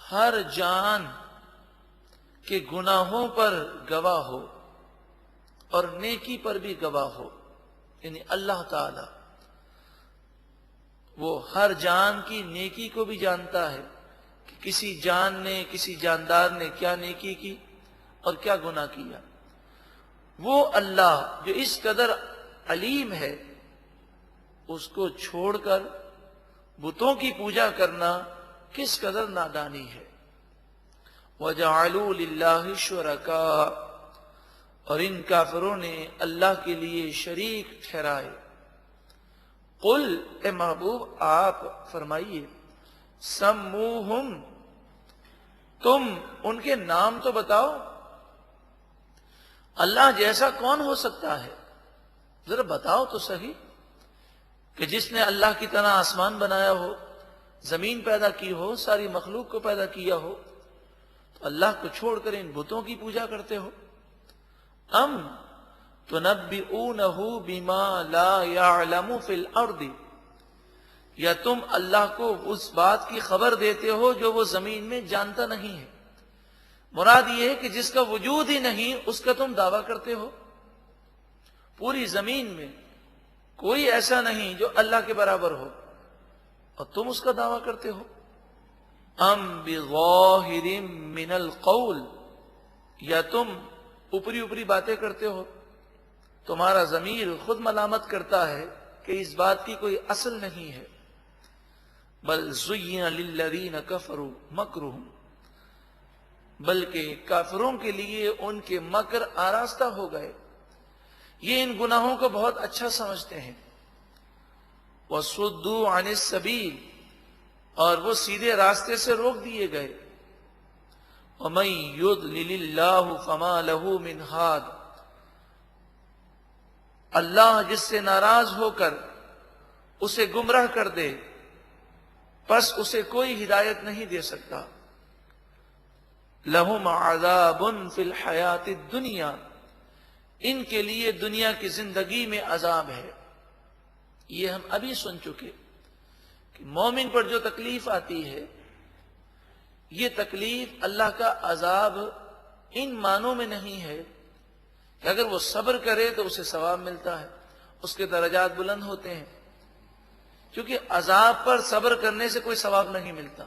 ہر جان کے گناہوں پر گواہ ہو اور نیکی پر بھی گواہ ہو، یعنی اللہ تعالی وہ ہر جان کی نیکی کو بھی جانتا ہے کہ کسی جان نے کسی جاندار نے کیا نیکی کی اور کیا گناہ کیا. وہ اللہ جو اس قدر علیم ہے، اس کو چھوڑ کر بتوں کی پوجا کرنا کس قدر نادانی ہے. وَجَعَلُوا لِلَّهِ شُرَكَاءَ، اور ان کافروں نے اللہ کے لیے شریک ٹھہرائے. قل، اے محبوب آپ فرمائیے، سموہم، تم ان کے نام تو بتاؤ. اللہ جیسا کون ہو سکتا ہے، ذرا بتاؤ تو صحیح. کہ جس نے اللہ کی طرح آسمان بنایا ہو، زمین پیدا کی ہو، ساری مخلوق کو پیدا کیا ہو، تو اللہ کو چھوڑ کر ان بتوں کی پوجا کرتے ہو. ام تنبئونہ بما لا يعلم فی الارض، یا تم اللہ کو اس بات کی خبر دیتے ہو جو وہ زمین میں جانتا نہیں ہے. مراد یہ ہے کہ جس کا وجود ہی نہیں اس کا تم دعویٰ کرتے ہو. پوری زمین میں کوئی ایسا نہیں جو اللہ کے برابر ہو اور تم اس کا دعویٰ کرتے ہو. ام بظاہر من القول، یا تم اوپری اوپری باتیں کرتے ہو. تمہارا ضمیر خود ملامت کرتا ہے کہ اس بات کی کوئی اصل نہیں ہے. بل زین للذین کفروا مکرہم، بلکہ کافروں کے لیے ان کے مکر آراستہ ہو گئے. یہ ان گناہوں کو بہت اچھا سمجھتے ہیں. وَصُدُّوا عَنِ السَّبِيلِ، اور وہ سیدھے راستے سے روک دیے گئے. وَمَن يُضْلِلِ اللَّهُ فَمَا لَهُ مِنْ هَادٍ، اللہ جس سے ناراض ہو کر اسے گمراہ کر دے پس اسے کوئی ہدایت نہیں دے سکتا. لہم عذاب فی الحیات الدنیا، ان کے لیے دنیا کی زندگی میں عذاب ہے. یہ ہم ابھی سن چکے کہ مومن پر جو تکلیف آتی ہے، یہ تکلیف اللہ کا عذاب ان معنوں میں نہیں ہے کہ اگر وہ صبر کرے تو اسے ثواب ملتا ہے، اس کے درجات بلند ہوتے ہیں. کیونکہ عذاب پر صبر کرنے سے کوئی ثواب نہیں ملتا.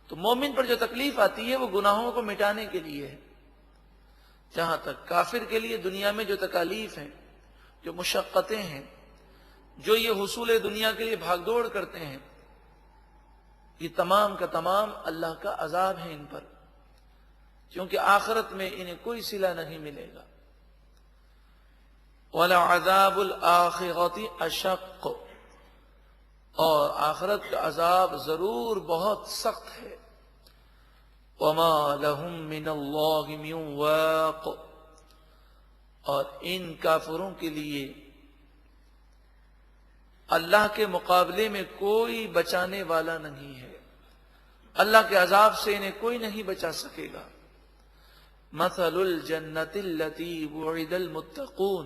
تو مومن پر جو تکلیف آتی ہے وہ گناہوں کو مٹانے کے لیے ہے. جہاں تک کافر کے لیے دنیا میں جو تکالیف ہیں، جو مشقتیں ہیں، جو یہ حصول دنیا کے لیے بھاگ دوڑ کرتے ہیں، یہ تمام کا تمام اللہ کا عذاب ہے ان پر، کیونکہ آخرت میں انہیں کوئی صلہ نہیں ملے گا. وَلَعَذَابُ الْآخِرَةِ أَشَقُّ، اور آخرت کا عذاب ضرور بہت سخت ہے. وَمَا لَهُم مِّنَ اللَّهِ مِن وَاقٍ، اور ان کافروں کے لیے اللہ کے مقابلے میں کوئی بچانے والا نہیں ہے. اللہ کے عذاب سے انہیں کوئی نہیں بچا سکے گا. مَثَلُ الْجَنَّةِ الَّتِي وُعِدَ الْمُتَّقُونَ،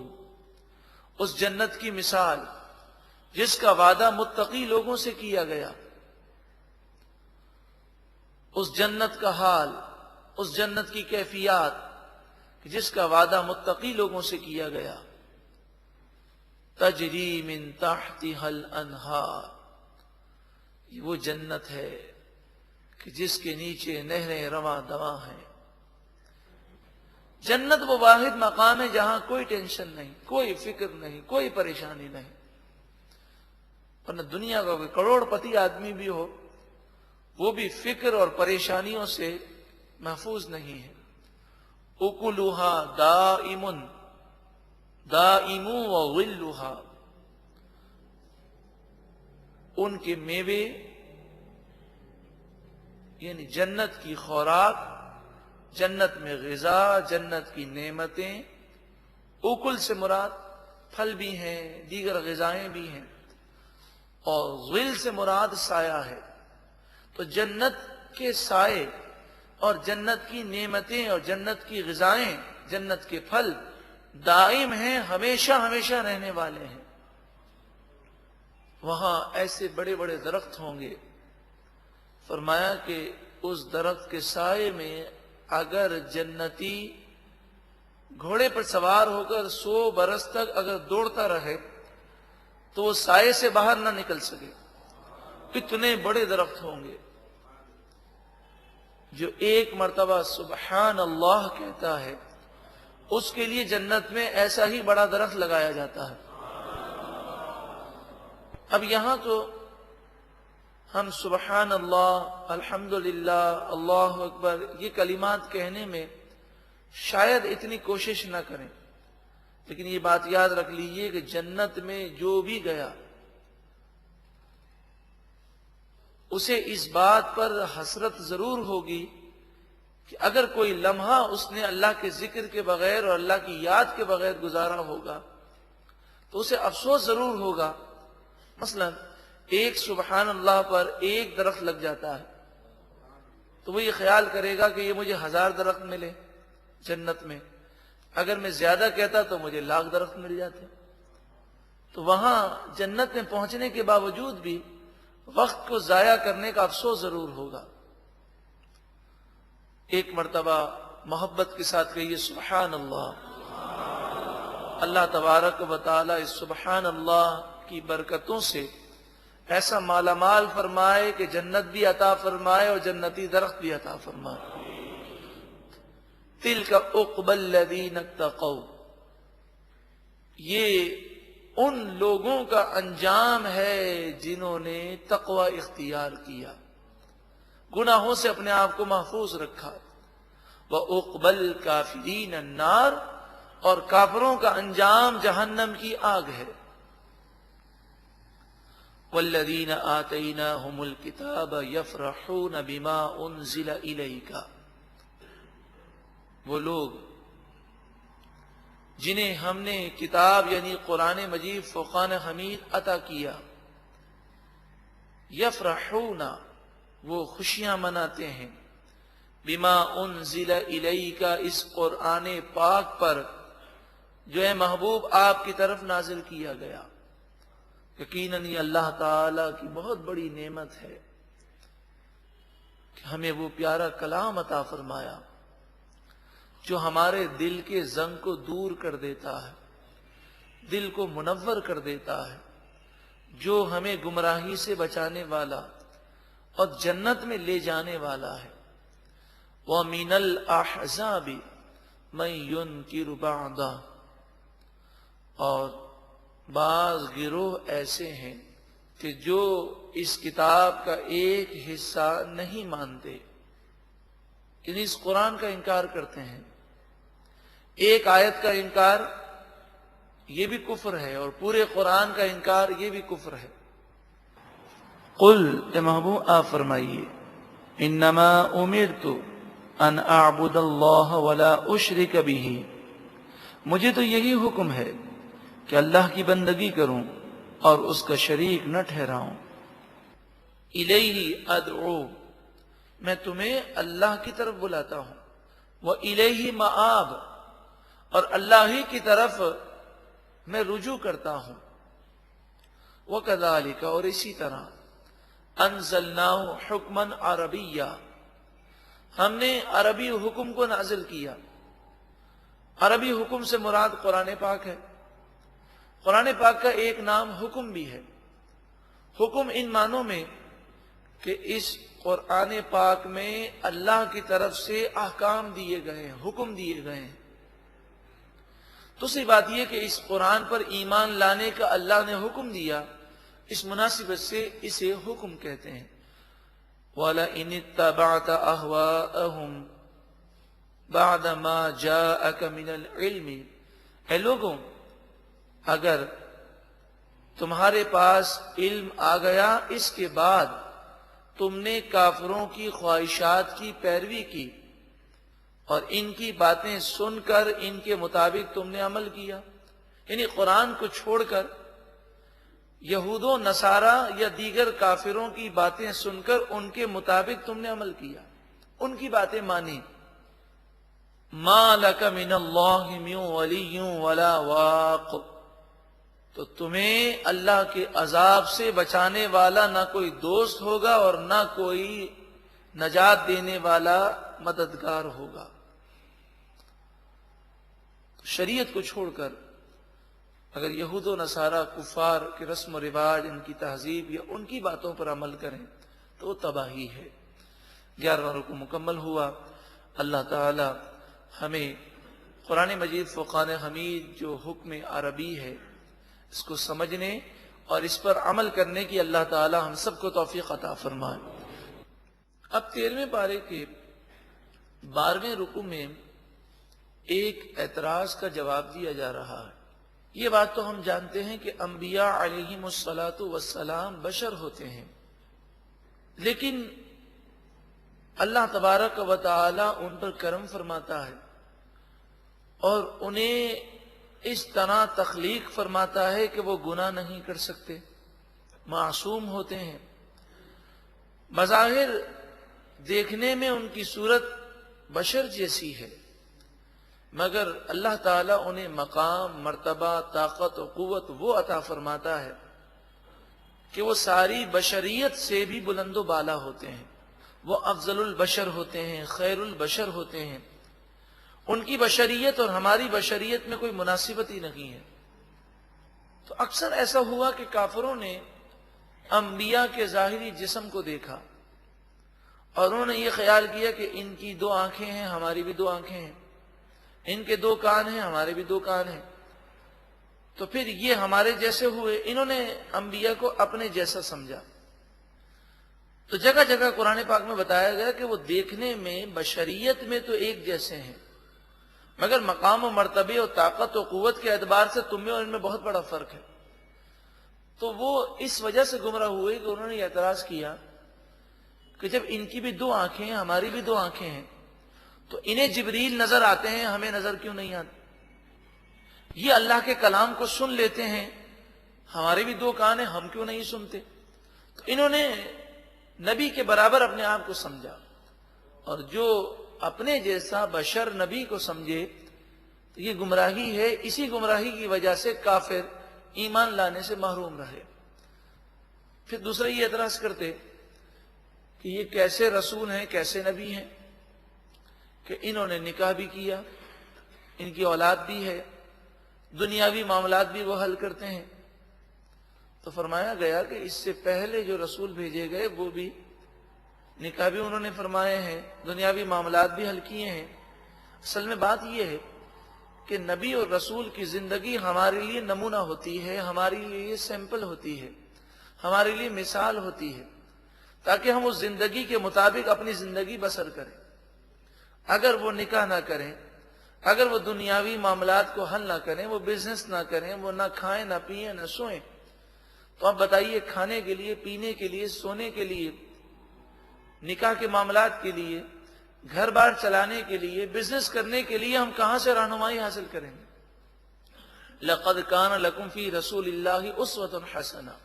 اس جنت کی مثال جس کا وعدہ متقی لوگوں سے کیا گیا. اس جنت کا حال، اس جنت کی کیفیات جس کا وعدہ متقی لوگوں سے کیا گیا. تجری من تحتها الانہار، یہ وہ جنت ہے کہ جس کے نیچے نہریں رواں دواں ہیں. جنت وہ واحد مقام ہے جہاں کوئی ٹینشن نہیں، کوئی فکر نہیں، کوئی پریشانی نہیں. ورنہ دنیا کا کوئی کروڑ پتی آدمی بھی ہو، وہ بھی فکر اور پریشانیوں سے محفوظ نہیں ہے. اکلھا دائم دائم وظلھا، ان کے میوے یعنی جنت کی خوراک، جنت میں غذا، جنت کی نعمتیں. اکل سے مراد پھل بھی ہیں، دیگر غذائیں بھی ہیں، اور ظل سے مراد سایہ ہے. تو جنت کے سائے اور جنت کی نعمتیں اور جنت کی غذائیں، جنت کے پھل دائم ہیں، ہمیشہ ہمیشہ رہنے والے ہیں. وہاں ایسے بڑے بڑے درخت ہوں گے، فرمایا کہ اس درخت کے سائے میں اگر جنتی گھوڑے پر سوار ہو کر 100 برس تک اگر دوڑتا رہے تو وہ سائے سے باہر نہ نکل سکے. اتنے بڑے درخت ہوں گے. جو ایک مرتبہ سبحان اللہ کہتا ہے اس کے لیے جنت میں ایسا ہی بڑا درخت لگایا جاتا ہے. اب یہاں تو ہم سبحان اللہ، الحمدللہ، اللہ اکبر یہ کلمات کہنے میں شاید اتنی کوشش نہ کریں، لیکن یہ بات یاد رکھ لیجئے کہ جنت میں جو بھی گیا اسے اس بات پر حسرت ضرور ہوگی کہ اگر کوئی لمحہ اس نے اللہ کے ذکر کے بغیر اور اللہ کی یاد کے بغیر گزارا ہوگا تو اسے افسوس ضرور ہوگا. مثلا ایک سبحان اللہ پر ایک درخت لگ جاتا ہے تو وہ یہ خیال کرے گا کہ یہ مجھے 1000 درخت ملے جنت میں، اگر میں زیادہ کہتا تو مجھے 1,00,000 درخت مل جاتے. تو وہاں جنت میں پہنچنے کے باوجود بھی وقت کو ضائع کرنے کا افسوس ضرور ہوگا. ایک مرتبہ محبت کے ساتھ کہیے سبحان اللہ. اللہ تبارک و تعالی اس سبحان اللہ کی برکتوں سے ایسا مالا مال فرمائے کہ جنت بھی عطا فرمائے اور جنتی درخت بھی عطا فرمائے. تلک عقبی الذین اتقوا، یہ ان لوگوں کا انجام ہے جنہوں نے تقوی اختیار کیا، گناہوں سے اپنے آپ کو محفوظ رکھا. وعقبی الکافرین النار، اور کافروں کا انجام جہنم کی آگ ہے. والذین آتیناہم الکتاب یفرحون بما انزل الیک، وہ لوگ جنہیں ہم نے کتاب یعنی قرآن مجید فرقان حمید عطا کیا، یفرحون وہ خوشیاں مناتے ہیں، بما انزل الیک اس قرآن پاک پر جو ہے محبوب آپ کی طرف نازل کیا گیا. یقیناً یہ اللہ تعالی کی بہت بڑی نعمت ہے کہ ہمیں وہ پیارا کلام عطا فرمایا جو ہمارے دل کے زنگ کو دور کر دیتا ہے، دل کو منور کر دیتا ہے، جو ہمیں گمراہی سے بچانے والا اور جنت میں لے جانے والا ہے. وَمِنَ الْأَحْزَابِ مَن يُنْكِرُ بَعْضَهُ، اور بعض گروہ ایسے ہیں کہ جو اس کتاب کا ایک حصہ نہیں مانتے، یعنی اس قرآن کا انکار کرتے ہیں. ایک آیت کا انکار یہ بھی کفر ہے اور پورے قرآن کا انکار یہ بھی کفر ہے. قل اے محبوب آپ فرمائیے، انما امرت ان اعبد اللہ ولا اشرک بہ، مجھے تو یہی حکم ہے کہ اللہ کی بندگی کروں اور اس کا شریک نہ ٹھہراؤں. الیہ ادعو، میں تمہیں اللہ کی طرف بلاتا ہوں. وَإِلَيْهِ مَآبْ، اور اللہ ہی کی طرف میں رجوع کرتا ہوں. وَكَذَلِكَ، اور اسی طرح أَنزَلْنَاهُ حُكْمًا عَرَبِيًّا، ہم نے عربی حکم کو نازل کیا. عربی حکم سے مراد قرآن پاک ہے. قرآن پاک کا ایک نام حکم بھی ہے. حکم ان معنوں میں کہ اس قرآن پاک میں اللہ کی طرف سے احکام دیے گئے ہیں، حکم دیے گئے ہیں. دوسری بات یہ کہ اس قرآن پر ایمان لانے کا اللہ نے حکم دیا، اس مناسبت سے اسے حکم کہتے ہیں۔ وَلَئِنِ اتَّبَعْتَ أَهْوَاءَهُمْ بَعْدَ مَا جَاءَكَ مِنَ الْعِلْمِ، اے لوگوں اگر تمہارے پاس علم آ گیا اس کے بعد تم نے کافروں کی خواہشات کی پیروی کی اور ان کی باتیں سن کر ان کے مطابق تم نے عمل کیا، یعنی قرآن کو چھوڑ کر یہود و نصارہ یا دیگر کافروں کی باتیں سن کر ان کے مطابق تم نے عمل کیا، ان کی باتیں مانی، مَا لَكَ مِنَ اللَّهِ مِن وَلِيٍّ وَلَا وَاقٍ، تو تمہیں اللہ کے عذاب سے بچانے والا نہ کوئی دوست ہوگا اور نہ کوئی نجات دینے والا مددگار ہوگا۔ شریعت کو چھوڑ کر اگر یہود و نصارہ کفار کے رسم و رواج، ان کی تہذیب یا ان کی باتوں پر عمل کریں تو وہ تباہی ہے۔ 11واں رکوع مکمل ہوا۔ اللہ تعالی ہمیں قرآن مجید فرقان حمید جو حکم عربی ہے اس کو سمجھنے اور اس پر عمل کرنے کی اللہ تعالی ہم سب کو توفیق عطا فرمائے۔ اب 13ویں پارے کے 12ویں رکوع میں ایک اعتراض کا جواب دیا جا رہا ہے۔ یہ بات تو ہم جانتے ہیں کہ انبیاء علیہم الصلاۃ والسلام بشر ہوتے ہیں، لیکن اللہ تبارک و تعالی ان پر کرم فرماتا ہے اور انہیں اس طرح تخلیق فرماتا ہے کہ وہ گناہ نہیں کر سکتے، معصوم ہوتے ہیں۔ بظاہر دیکھنے میں ان کی صورت بشر جیسی ہے، مگر اللہ تعالیٰ انہیں مقام، مرتبہ، طاقت و قوت وہ عطا فرماتا ہے کہ وہ ساری بشریت سے بھی بلند و بالا ہوتے ہیں، وہ افضل البشر ہوتے ہیں، خیر البشر ہوتے ہیں۔ ان کی بشریت اور ہماری بشریت میں کوئی مناسبت ہی نہیں ہے۔ تو اکثر ایسا ہوا کہ کافروں نے انبیاء کے ظاہری جسم کو دیکھا اور انہوں نے یہ خیال کیا کہ ان کی 2 آنکھیں ہیں، ہماری بھی 2 آنکھیں ہیں، ان کے 2 کان ہیں، ہمارے بھی 2 کان ہیں، تو پھر یہ ہمارے جیسے ہوئے۔ انہوں نے انبیاء کو اپنے جیسا سمجھا۔ تو جگہ جگہ قرآن پاک میں بتایا گیا کہ وہ دیکھنے میں بشریت میں تو ایک جیسے ہیں، مگر مقام و مرتبے اور طاقت و قوت کے اعتبار سے تم میں اور ان میں بہت بڑا فرق ہے۔ تو وہ اس وجہ سے گمراہ ہوئے کہ انہوں نے اعتراض کیا کہ جب ان کی بھی 2 آنکھیں ہیں، ہماری بھی 2 آنکھیں ہیں، تو انہیں جبریل نظر آتے ہیں، ہمیں نظر کیوں نہیں آتے؟ یہ اللہ کے کلام کو سن لیتے ہیں، ہمارے بھی 2 کان ہیں، ہم کیوں نہیں سنتے؟ تو انہوں نے نبی کے برابر اپنے آپ کو سمجھا، اور جو اپنے جیسا بشر نبی کو سمجھے تو یہ گمراہی ہے۔ اسی گمراہی کی وجہ سے کافر ایمان لانے سے محروم رہے۔ پھر دوسرا یہ اعتراض کرتے کہ یہ کیسے رسول ہیں، کیسے نبی ہیں کہ انہوں نے نکاح بھی کیا، ان کی اولاد بھی ہے، دنیاوی معاملات بھی وہ حل کرتے ہیں۔ تو فرمایا گیا کہ اس سے پہلے جو رسول بھیجے گئے وہ بھی نکاح بھی انہوں نے فرمائے ہیں، دنیاوی معاملات بھی حل کیے ہیں۔ اصل میں بات یہ ہے کہ نبی اور رسول کی زندگی ہمارے لیے نمونہ ہوتی ہے، ہمارے لیے سیمپل ہوتی ہے، ہمارے لیے مثال ہوتی ہے، تاکہ ہم اس زندگی کے مطابق اپنی زندگی بسر کریں۔ اگر وہ نکاح نہ کریں، اگر وہ دنیاوی معاملات کو حل نہ کریں، وہ بزنس نہ کریں، وہ نہ کھائیں نہ پئیں نہ سوئیں، تو اب بتائیے کھانے کے لیے، پینے کے لیے، سونے کے لیے، نکاح کے معاملات کے لیے، گھر بار چلانے کے لیے، بزنس کرنے کے لیے ہم کہاں سے رہنمائی حاصل کریں گے؟ لَقَدْ كَانَ لَكُمْ فِي رَسُولِ اللَّهِ أُسْوَةٌ حَسَنَةٌ،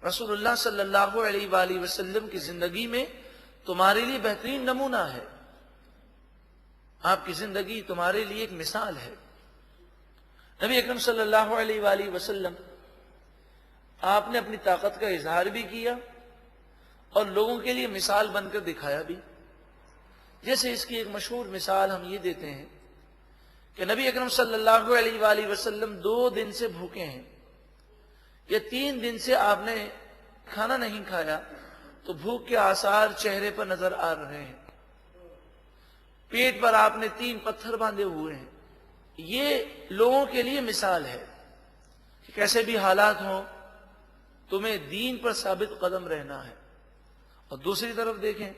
رسول اللہ صلی اللہ علیہ وآلہ وسلم کی زندگی میں تمہارے لیے بہترین نمونہ ہے، آپ کی زندگی تمہارے لیے ایک مثال ہے۔ نبی اکرم صلی اللہ علیہ وآلہ وسلم آپ نے اپنی طاقت کا اظہار بھی کیا اور لوگوں کے لیے مثال بن کر دکھایا بھی۔ جیسے اس کی ایک مشہور مثال ہم یہ دیتے ہیں کہ نبی اکرم صلی اللہ علیہ وآلہ وسلم 2 دن سے بھوکے ہیں، یا 3 دن سے آپ نے کھانا نہیں کھایا، تو بھوک کے آثار چہرے پر نظر آ رہے ہیں، پیٹ پر آپ نے 3 پتھر باندھے ہوئے ہیں، یہ لوگوں کے لیے مثال ہے کہ کیسے بھی حالات ہوں تمہیں دین پر ثابت قدم رہنا ہے. اور دوسری طرف دیکھیں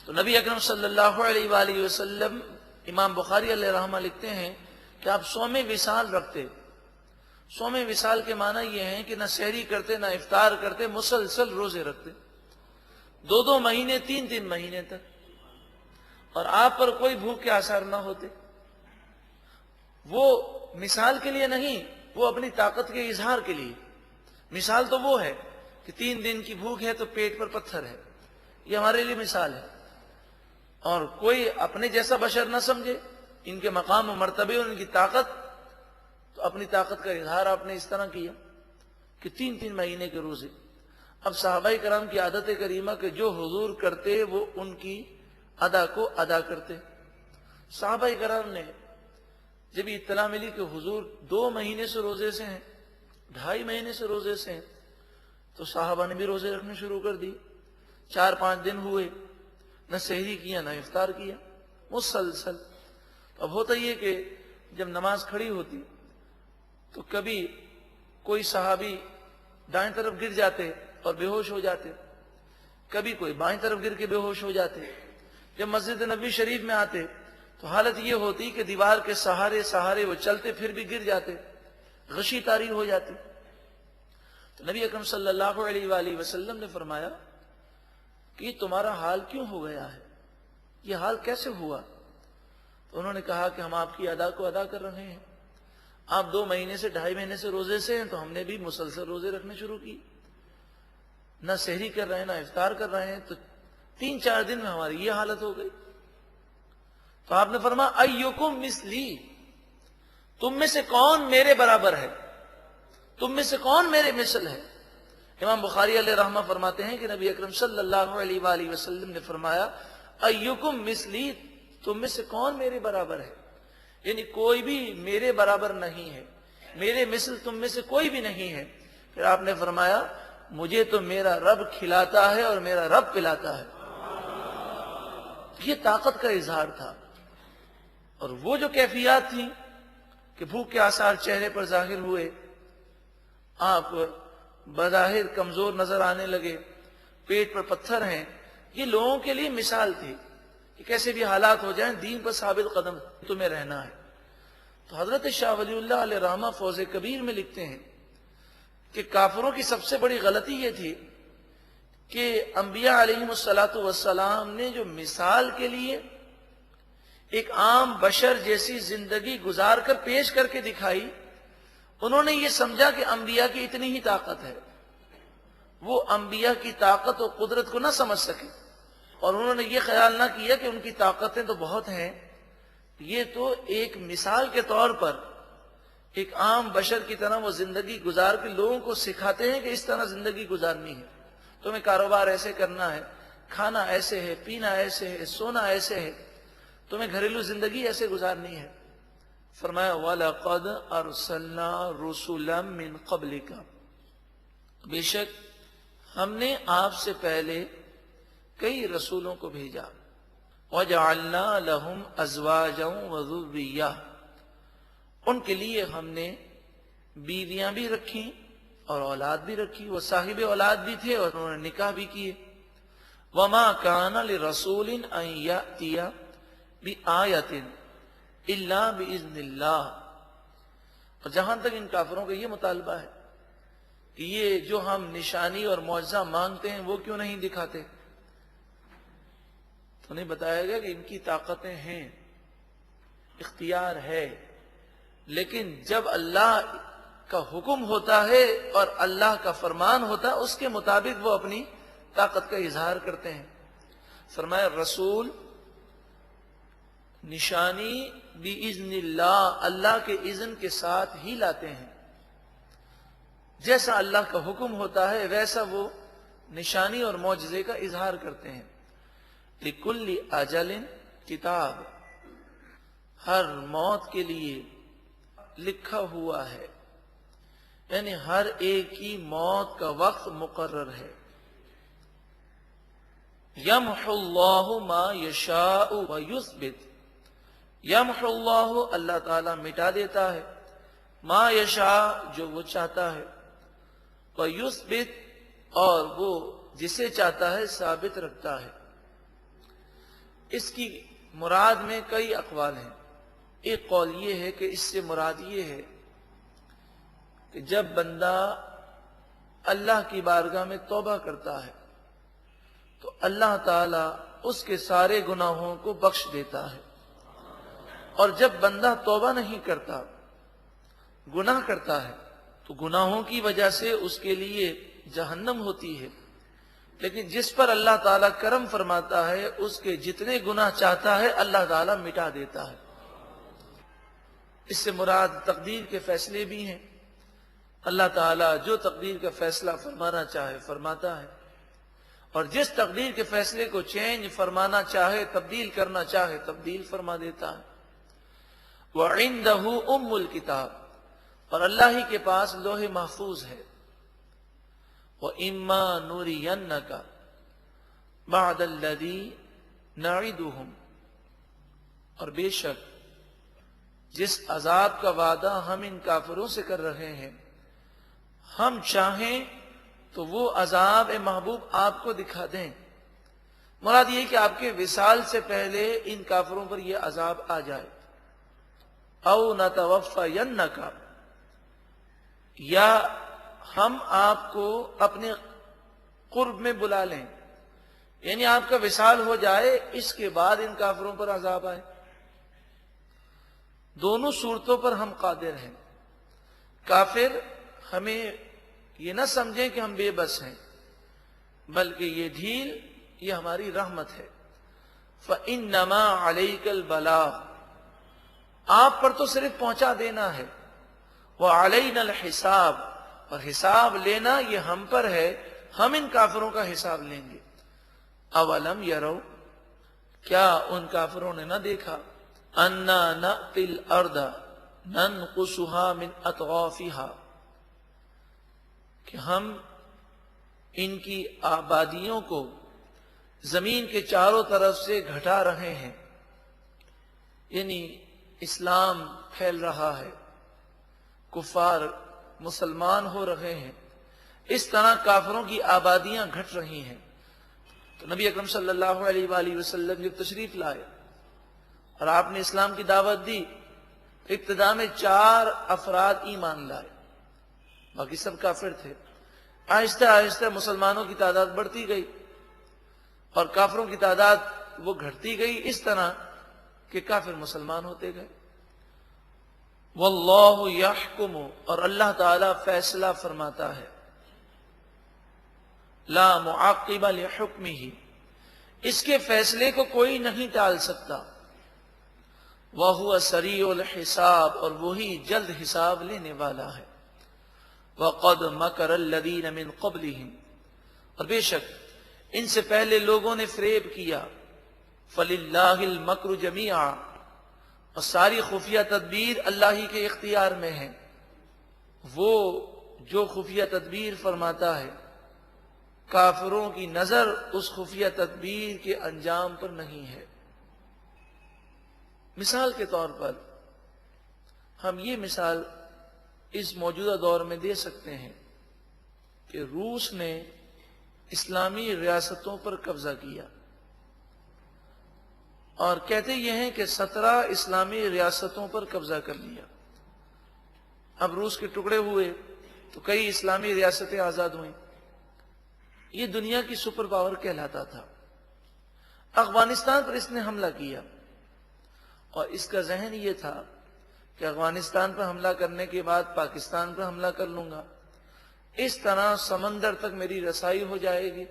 تو نبی اکرم صلی اللہ علیہ وآلہ وسلم، امام بخاری علیہ رحمہ لکھتے ہیں کہ آپ صوم وصال رکھتے. صوم وصال کے معنی یہ ہیں کہ نہ سحری کرتے نہ افطار کرتے، مسلسل روزے رکھتے 2 مہینے 3 مہینے تک، اور آپ پر کوئی بھوک کے آثار نہ ہوتے. وہ مثال کے لیے نہیں، وہ اپنی طاقت کے اظہار کے لیے. مثال تو وہ ہے کہ 3 دن کی بھوک ہے تو پیٹ پر پتھر ہے، یہ ہمارے لیے مثال ہے. اور کوئی اپنے جیسا بشر نہ سمجھے ان کے مقام و مرتبے اور ان کی طاقت، تو اپنی طاقت کا اظہار آپ نے اس طرح کیا کہ 3 مہینے کے روزے. اب صحابہ کرام کی عادت کریمہ کہ جو حضور کرتے وہ ان کی ادا کو ادا کرتے. صحابہ کرام نے جب اطلاع ملی کہ حضور 2 مہینے سے روزے سے ہیں، 2.5 مہینے سے روزے سے ہیں، تو صحابہ نے بھی روزے رکھنے شروع کر دی. 4-5 دن ہوئے، نہ سحری کیا نہ افطار کیا، مسلسل. اب ہوتا یہ کہ جب نماز کھڑی ہوتی تو کبھی کوئی صحابی دائیں طرف گر جاتے اور بے ہوش ہو جاتے، کبھی کوئی بائیں طرف گر کے بے ہوش ہو جاتے. جب مسجد نبوی شریف میں آتے تو حالت یہ ہوتی کہ دیوار کے سہارے وہ چلتے پھر بھی گر جاتے، غشی طاری ہو جاتی. تو نبی اکرم صلی اللہ علیہ وآلہ وسلم نے فرمایا کہ یہ تمہارا حال کیوں ہو گیا ہے، یہ حال کیسے ہوا؟ تو انہوں نے کہا کہ ہم آپ کی ادا کو ادا کر رہے ہیں. آپ 2 مہینے سے 2.5 مہینے سے روزے سے ہیں تو ہم نے بھی مسلسل روزے رکھنے شروع کی، نہ سحری کر رہے ہیں نہ افطار کر رہے ہیں، تو 3-4 دن میں ہماری یہ حالت ہو گئی. تو آپ نے فرمایا ایکم مثلی، تم میں سے کون میرے برابر ہے، تم میں سے کون میرے مثل ہے. امام بخاری علیہ رحمہ فرماتے ہیں کہ نبی اکرم صلی اللہ علیہ وآلہ وسلم نے فرمایا ایکم مثلی، تم میں سے کون میرے برابر ہے، یعنی کوئی بھی میرے برابر نہیں ہے، میرے مثل تم میں سے کوئی بھی نہیں ہے. پھر آپ نے فرمایا مجھے تو میرا رب کھلاتا ہے اور میرا رب پلاتا ہے. یہ طاقت کا اظہار تھا. اور وہ جو کیفیات تھیں کہ بھوک کے آثار چہرے پر ظاہر ہوئے، آپ بظاہر کمزور نظر آنے لگے، پیٹ پر پتھر ہیں، یہ لوگوں کے لیے مثال تھی کہ کیسے بھی حالات ہو جائیں دین پر ثابت قدم تمہیں رہنا ہے. تو حضرت شاہ ولی اللہ علیہ رحمہ فوز کبیر میں لکھتے ہیں کہ کافروں کی سب سے بڑی غلطی یہ تھی کہ انبیاء علیہم الصلاۃ والسلام نے جو مثال کے لیے ایک عام بشر جیسی زندگی گزار کر پیش کر کے دکھائی، انہوں نے یہ سمجھا کہ انبیاء کی اتنی ہی طاقت ہے. وہ انبیاء کی طاقت و قدرت کو نہ سمجھ سکے، اور انہوں نے یہ خیال نہ کیا کہ ان کی طاقتیں تو بہت ہیں، یہ تو ایک مثال کے طور پر ایک عام بشر کی طرح وہ زندگی گزار کے لوگوں کو سکھاتے ہیں کہ اس طرح زندگی گزارنی ہے، تمہیں کاروبار ایسے کرنا ہے، کھانا ایسے ہے، پینا ایسے ہے، سونا ایسے ہے، تمہیں گھریلو زندگی ایسے گزارنی ہے. فرمایا وَلَقَدْ أَرْسَلْنَا رُسُلًا مِّن قَبْلِكَ، بے شک ہم نے آپ سے پہلے کئی رسولوں کو بھیجا. وَجَعَلْنَا لَهُمْ أَزْوَاجًا وَذُرِّيَّةً، ان کے لیے ہم نے بیویاں بھی رکھی اور اولاد بھی رکھی، وہ صاحب اولاد بھی تھے اور انہوں نے نکاح بھی کیے. وَمَا كَانَ لِرَسُولٍ أَن يَأْتِيَ بِآيَةٍ إِلَّا بِإِذْنِ اللَّهِ. اور جہاں تک ان کافروں کا یہ مطالبہ ہے کہ یہ جو ہم نشانی اور معجزہ مانگتے ہیں وہ کیوں نہیں دکھاتے، تو نہیں بتایا گیا کہ ان کی طاقتیں ہیں، اختیار ہے، لیکن جب اللہ کا حکم ہوتا ہے اور اللہ کا فرمان ہوتا ہے اس کے مطابق وہ اپنی طاقت کا اظہار کرتے ہیں. فرمایا رسول نشانی بِإِذْنِ اللہ، اللہ کے اذن کے ساتھ ہی لاتے ہیں. جیسا اللہ کا حکم ہوتا ہے ویسا وہ نشانی اور معجزے کا اظہار کرتے ہیں. لِكُلِّ أَجَلٍ کتاب، ہر موت کے لیے لکھا ہوا ہے، یعنی ہر ایک کی موت کا وقت مقرر ہے. يَمْحُ اللَّهُ مَا يَشَاءُ وَيُثْبِتُ، یمحو اللہ، اللہ تعالیٰ مٹا دیتا ہے، ما یشاء، جو وہ چاہتا ہے، ویثبت، اور وہ جسے چاہتا ہے ثابت رکھتا ہے۔ اس کی مراد میں کئی اقوال ہیں۔ ایک قول یہ ہے کہ اس سے مراد یہ ہے کہ جب بندہ اللہ کی بارگاہ میں توبہ کرتا ہے تو اللہ تعالیٰ اس کے سارے گناہوں کو بخش دیتا ہے، اور جب بندہ توبہ نہیں کرتا، گناہ کرتا ہے، تو گناہوں کی وجہ سے اس کے لیے جہنم ہوتی ہے۔ لیکن جس پر اللہ تعالیٰ کرم فرماتا ہے، اس کے جتنے گناہ چاہتا ہے اللہ تعالیٰ مٹا دیتا ہے۔ اس سے مراد تقدیر کے فیصلے بھی ہیں۔ اللہ تعالیٰ جو تقدیر کا فیصلہ فرمانا چاہے فرماتا ہے، اور جس تقدیر کے فیصلے کو چینج فرمانا چاہے، تبدیل کرنا چاہے، تبدیل فرما دیتا ہے۔ وَعِندَهُ أُمُّ الْكِتَابِ، اور اللہ ہی کے پاس لوح محفوظ ہے۔ وَإِمَّا نُرِيَنَّكَ بَعْدَ الَّذِي نَعِدُهُمْ، اور بے شک جس عذاب کا وعدہ ہم ان کافروں سے کر رہے ہیں، ہم چاہیں تو وہ عذاب اے محبوب آپ کو دکھا دیں۔ مراد یہ کہ آپ کے وصال سے پہلے ان کافروں پر یہ عذاب آ جائے۔ او نتوفینک، یا ہم آپ کو اپنے قرب میں بلا لیں، یعنی آپ کا وصال ہو جائے، اس کے بعد ان کافروں پر عذاب آئے۔ دونوں صورتوں پر ہم قادر ہیں۔ کافر ہمیں یہ نہ سمجھیں کہ ہم بے بس ہیں، بلکہ یہ ڈھیل یہ ہماری رحمت ہے۔ فَإِنَّمَا عَلَيْكَ الْبَلَاغُ، آپ پر تو صرف پہنچا دینا ہے۔ وَعَلَيْنَا الْحِسَابُ، اور حساب لینا یہ ہم پر ہے، ہم ان کافروں کا حساب لیں گے۔ اَوَلَمْ يَرَوْا، کیا ان کافروں نے نہ دیکھا، أَنَّا نَأْتِي الْأَرْضَ نَنْقُصُهَا مِنْ أَطْرَافِهَا، کہ ہم ان کی آبادیوں کو زمین کے چاروں طرف سے گھٹا رہے ہیں، یعنی اسلام پھیل رہا ہے، کفار مسلمان ہو رہے ہیں، اس طرح کافروں کی آبادیاں گھٹ رہی ہیں۔ تو نبی اکرم صلی اللہ علیہ وآلہ وسلم جب تشریف لائے اور آپ نے اسلام کی دعوت دی، ابتدا میں 4 افراد ایمان لائے، باقی سب کافر تھے۔ آہستہ آہستہ مسلمانوں کی تعداد بڑھتی گئی اور کافروں کی تعداد وہ گھٹتی گئی، اس طرح کہ کافر مسلمان ہوتے گئے۔ واللہ یحکم، اور اللہ تعالی فیصلہ فرماتا ہے۔ لا معقب لحکمہ، اس کے فیصلے کو کوئی نہیں ٹال سکتا۔ وَهُوَ سَرِيعُ الْحِسَابِ، اور وہی جلد حساب لینے والا ہے۔ وَقَدْ مَكَرَ الَّذِينَ مِنْ قَبْلِهِمْ، اور بے شک ان سے پہلے لوگوں نے فریب کیا۔ فَلِلَّهِ الْمَكْرُ جَمِيعًا، اور ساری خفیہ تدبیر اللہ ہی کے اختیار میں ہے۔ وہ جو خفیہ تدبیر فرماتا ہے، کافروں کی نظر اس خفیہ تدبیر کے انجام پر نہیں ہے۔ مثال کے طور پر ہم یہ مثال اس موجودہ دور میں دے سکتے ہیں کہ روس نے اسلامی ریاستوں پر قبضہ کیا، اور کہتے یہ ہیں کہ 17 اسلامی ریاستوں پر قبضہ کر لیا۔ اب روس کے ٹکڑے ہوئے تو کئی اسلامی ریاستیں آزاد ہوئیں۔ یہ دنیا کی سپر پاور کہلاتا تھا۔ افغانستان پر اس نے حملہ کیا، اور اس کا ذہن یہ تھا کہ افغانستان پر حملہ کرنے کے بعد پاکستان پر حملہ کر لوں گا، اس طرح سمندر تک میری رسائی ہو جائے گی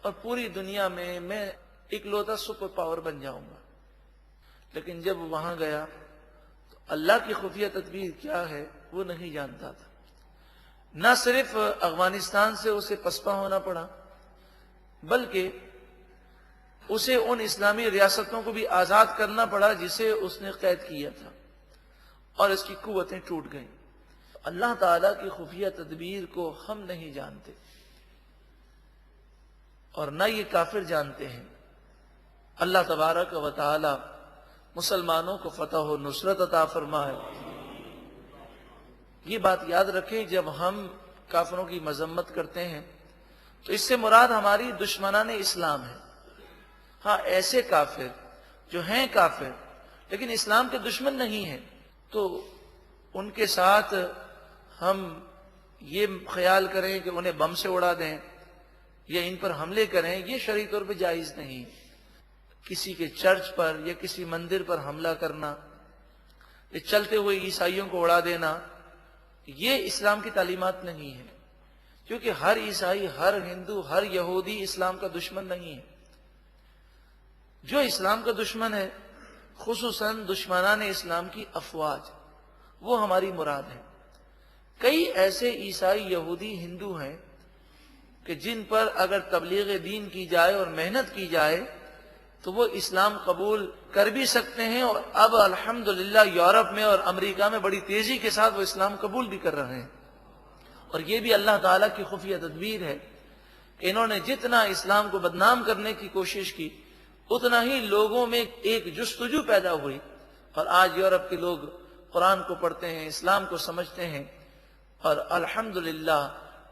اور پوری دنیا میں اکلوتا سپر پاور بن جاؤں گا۔ لیکن جب وہاں گیا تو اللہ کی خفیہ تدبیر کیا ہے وہ نہیں جانتا تھا۔ نہ صرف افغانستان سے اسے پسپا ہونا پڑا، بلکہ اسے ان اسلامی ریاستوں کو بھی آزاد کرنا پڑا جسے اس نے قید کیا تھا، اور اس کی قوتیں ٹوٹ گئیں۔ اللہ تعالیٰ کی خفیہ تدبیر کو ہم نہیں جانتے، اور نہ یہ کافر جانتے ہیں۔ اللہ تبارک و تعالی مسلمانوں کو فتح و نصرت عطا فرمائے۔ یہ بات یاد رکھیں، جب ہم کافروں کی مذمت کرتے ہیں تو اس سے مراد ہماری دشمنان اسلام ہے۔ ہاں، ایسے کافر جو ہیں کافر لیکن اسلام کے دشمن نہیں ہیں، تو ان کے ساتھ ہم یہ خیال کریں کہ انہیں بم سے اڑا دیں یا ان پر حملے کریں، یہ شرعی طور پہ جائز نہیں۔ کسی کے چرچ پر یا کسی مندر پر حملہ کرنا یا چلتے ہوئے عیسائیوں کو اڑا دینا، یہ اسلام کی تعلیمات نہیں ہے، کیونکہ ہر عیسائی، ہر ہندو، ہر یہودی اسلام کا دشمن نہیں ہے۔ جو اسلام کا دشمن ہے، خصوصاً دشمنان اسلام کی افواج، وہ ہماری مراد ہے۔ کئی ایسے عیسائی، یہودی، ہندو ہیں کہ جن پر اگر تبلیغ دین کی جائے اور محنت کی جائے تو وہ اسلام قبول کر بھی سکتے ہیں، اور اب الحمدللہ یورپ میں اور امریکہ میں بڑی تیزی کے ساتھ وہ اسلام قبول بھی کر رہے ہیں۔ اور یہ بھی اللہ تعالیٰ کی خفیہ تدبیر ہے کہ انہوں نے جتنا اسلام کو بدنام کرنے کی کوشش کی، اتنا ہی لوگوں میں ایک جستجو پیدا ہوئی، اور آج یورپ کے لوگ قرآن کو پڑھتے ہیں، اسلام کو سمجھتے ہیں، اور الحمدللہ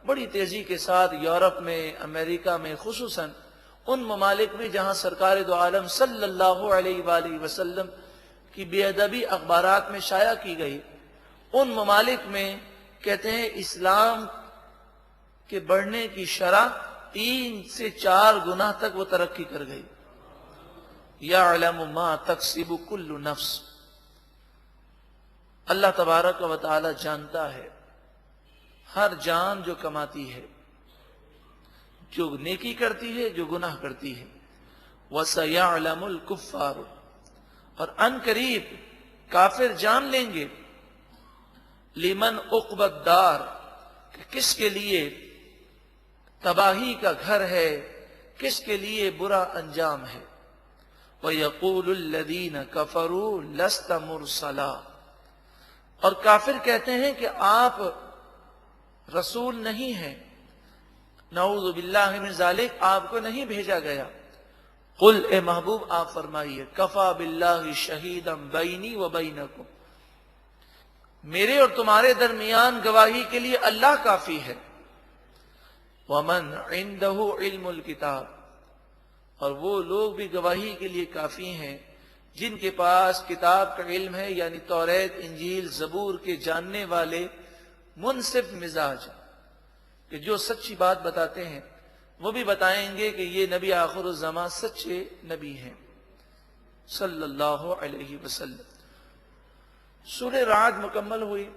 بڑی تیزی کے ساتھ یورپ میں، امریکہ میں، خصوصاً ان ممالک میں جہاں سرکار دو عالم صلی اللہ علیہ وآلہ وسلم کی بے ادبی اخبارات میں شائع کی گئی، ان ممالک میں کہتے ہیں اسلام کے بڑھنے کی شرح 3 سے 4 گنا تک وہ ترقی کر گئی۔ یعلم ما تکسب کل نفس، اللہ تبارک و تعالی جانتا ہے ہر جان جو کماتی ہے، جو نیکی کرتی ہے، جو گناہ کرتی ہے۔ وَسَيَعْلَمُ الْكُفَّارُ، اور ان قریب کافر جان لیں گے، لمن عقبی الدار، کہ کس کے لیے تباہی کا گھر ہے، کس کے لیے برا انجام ہے۔ وَيَقُولُ الَّذِينَ كَفَرُوا لَسْتَ مُرْسَلًا، اور کافر کہتے ہیں کہ آپ رسول نہیں ہیں، نعوذ باللہ من ذالک، آپ کو نہیں بھیجا گیا۔ قل، اے محبوب آپ فرمائیے، کفا باللہ شہیدا بینی و بینکم، میرے اور تمہارے درمیان گواہی کے لیے اللہ کافی ہے۔ ومن عندہ علم الکتاب، اور وہ لوگ بھی گواہی کے لیے کافی ہیں جن کے پاس کتاب کا علم ہے، یعنی توریت، انجیل، زبور کے جاننے والے منصف مزاج، کہ جو سچی بات بتاتے ہیں وہ بھی بتائیں گے کہ یہ نبی آخر الزمان سچے نبی ہیں صلی اللہ علیہ وسلم۔ سورہ رعد مکمل ہوئی۔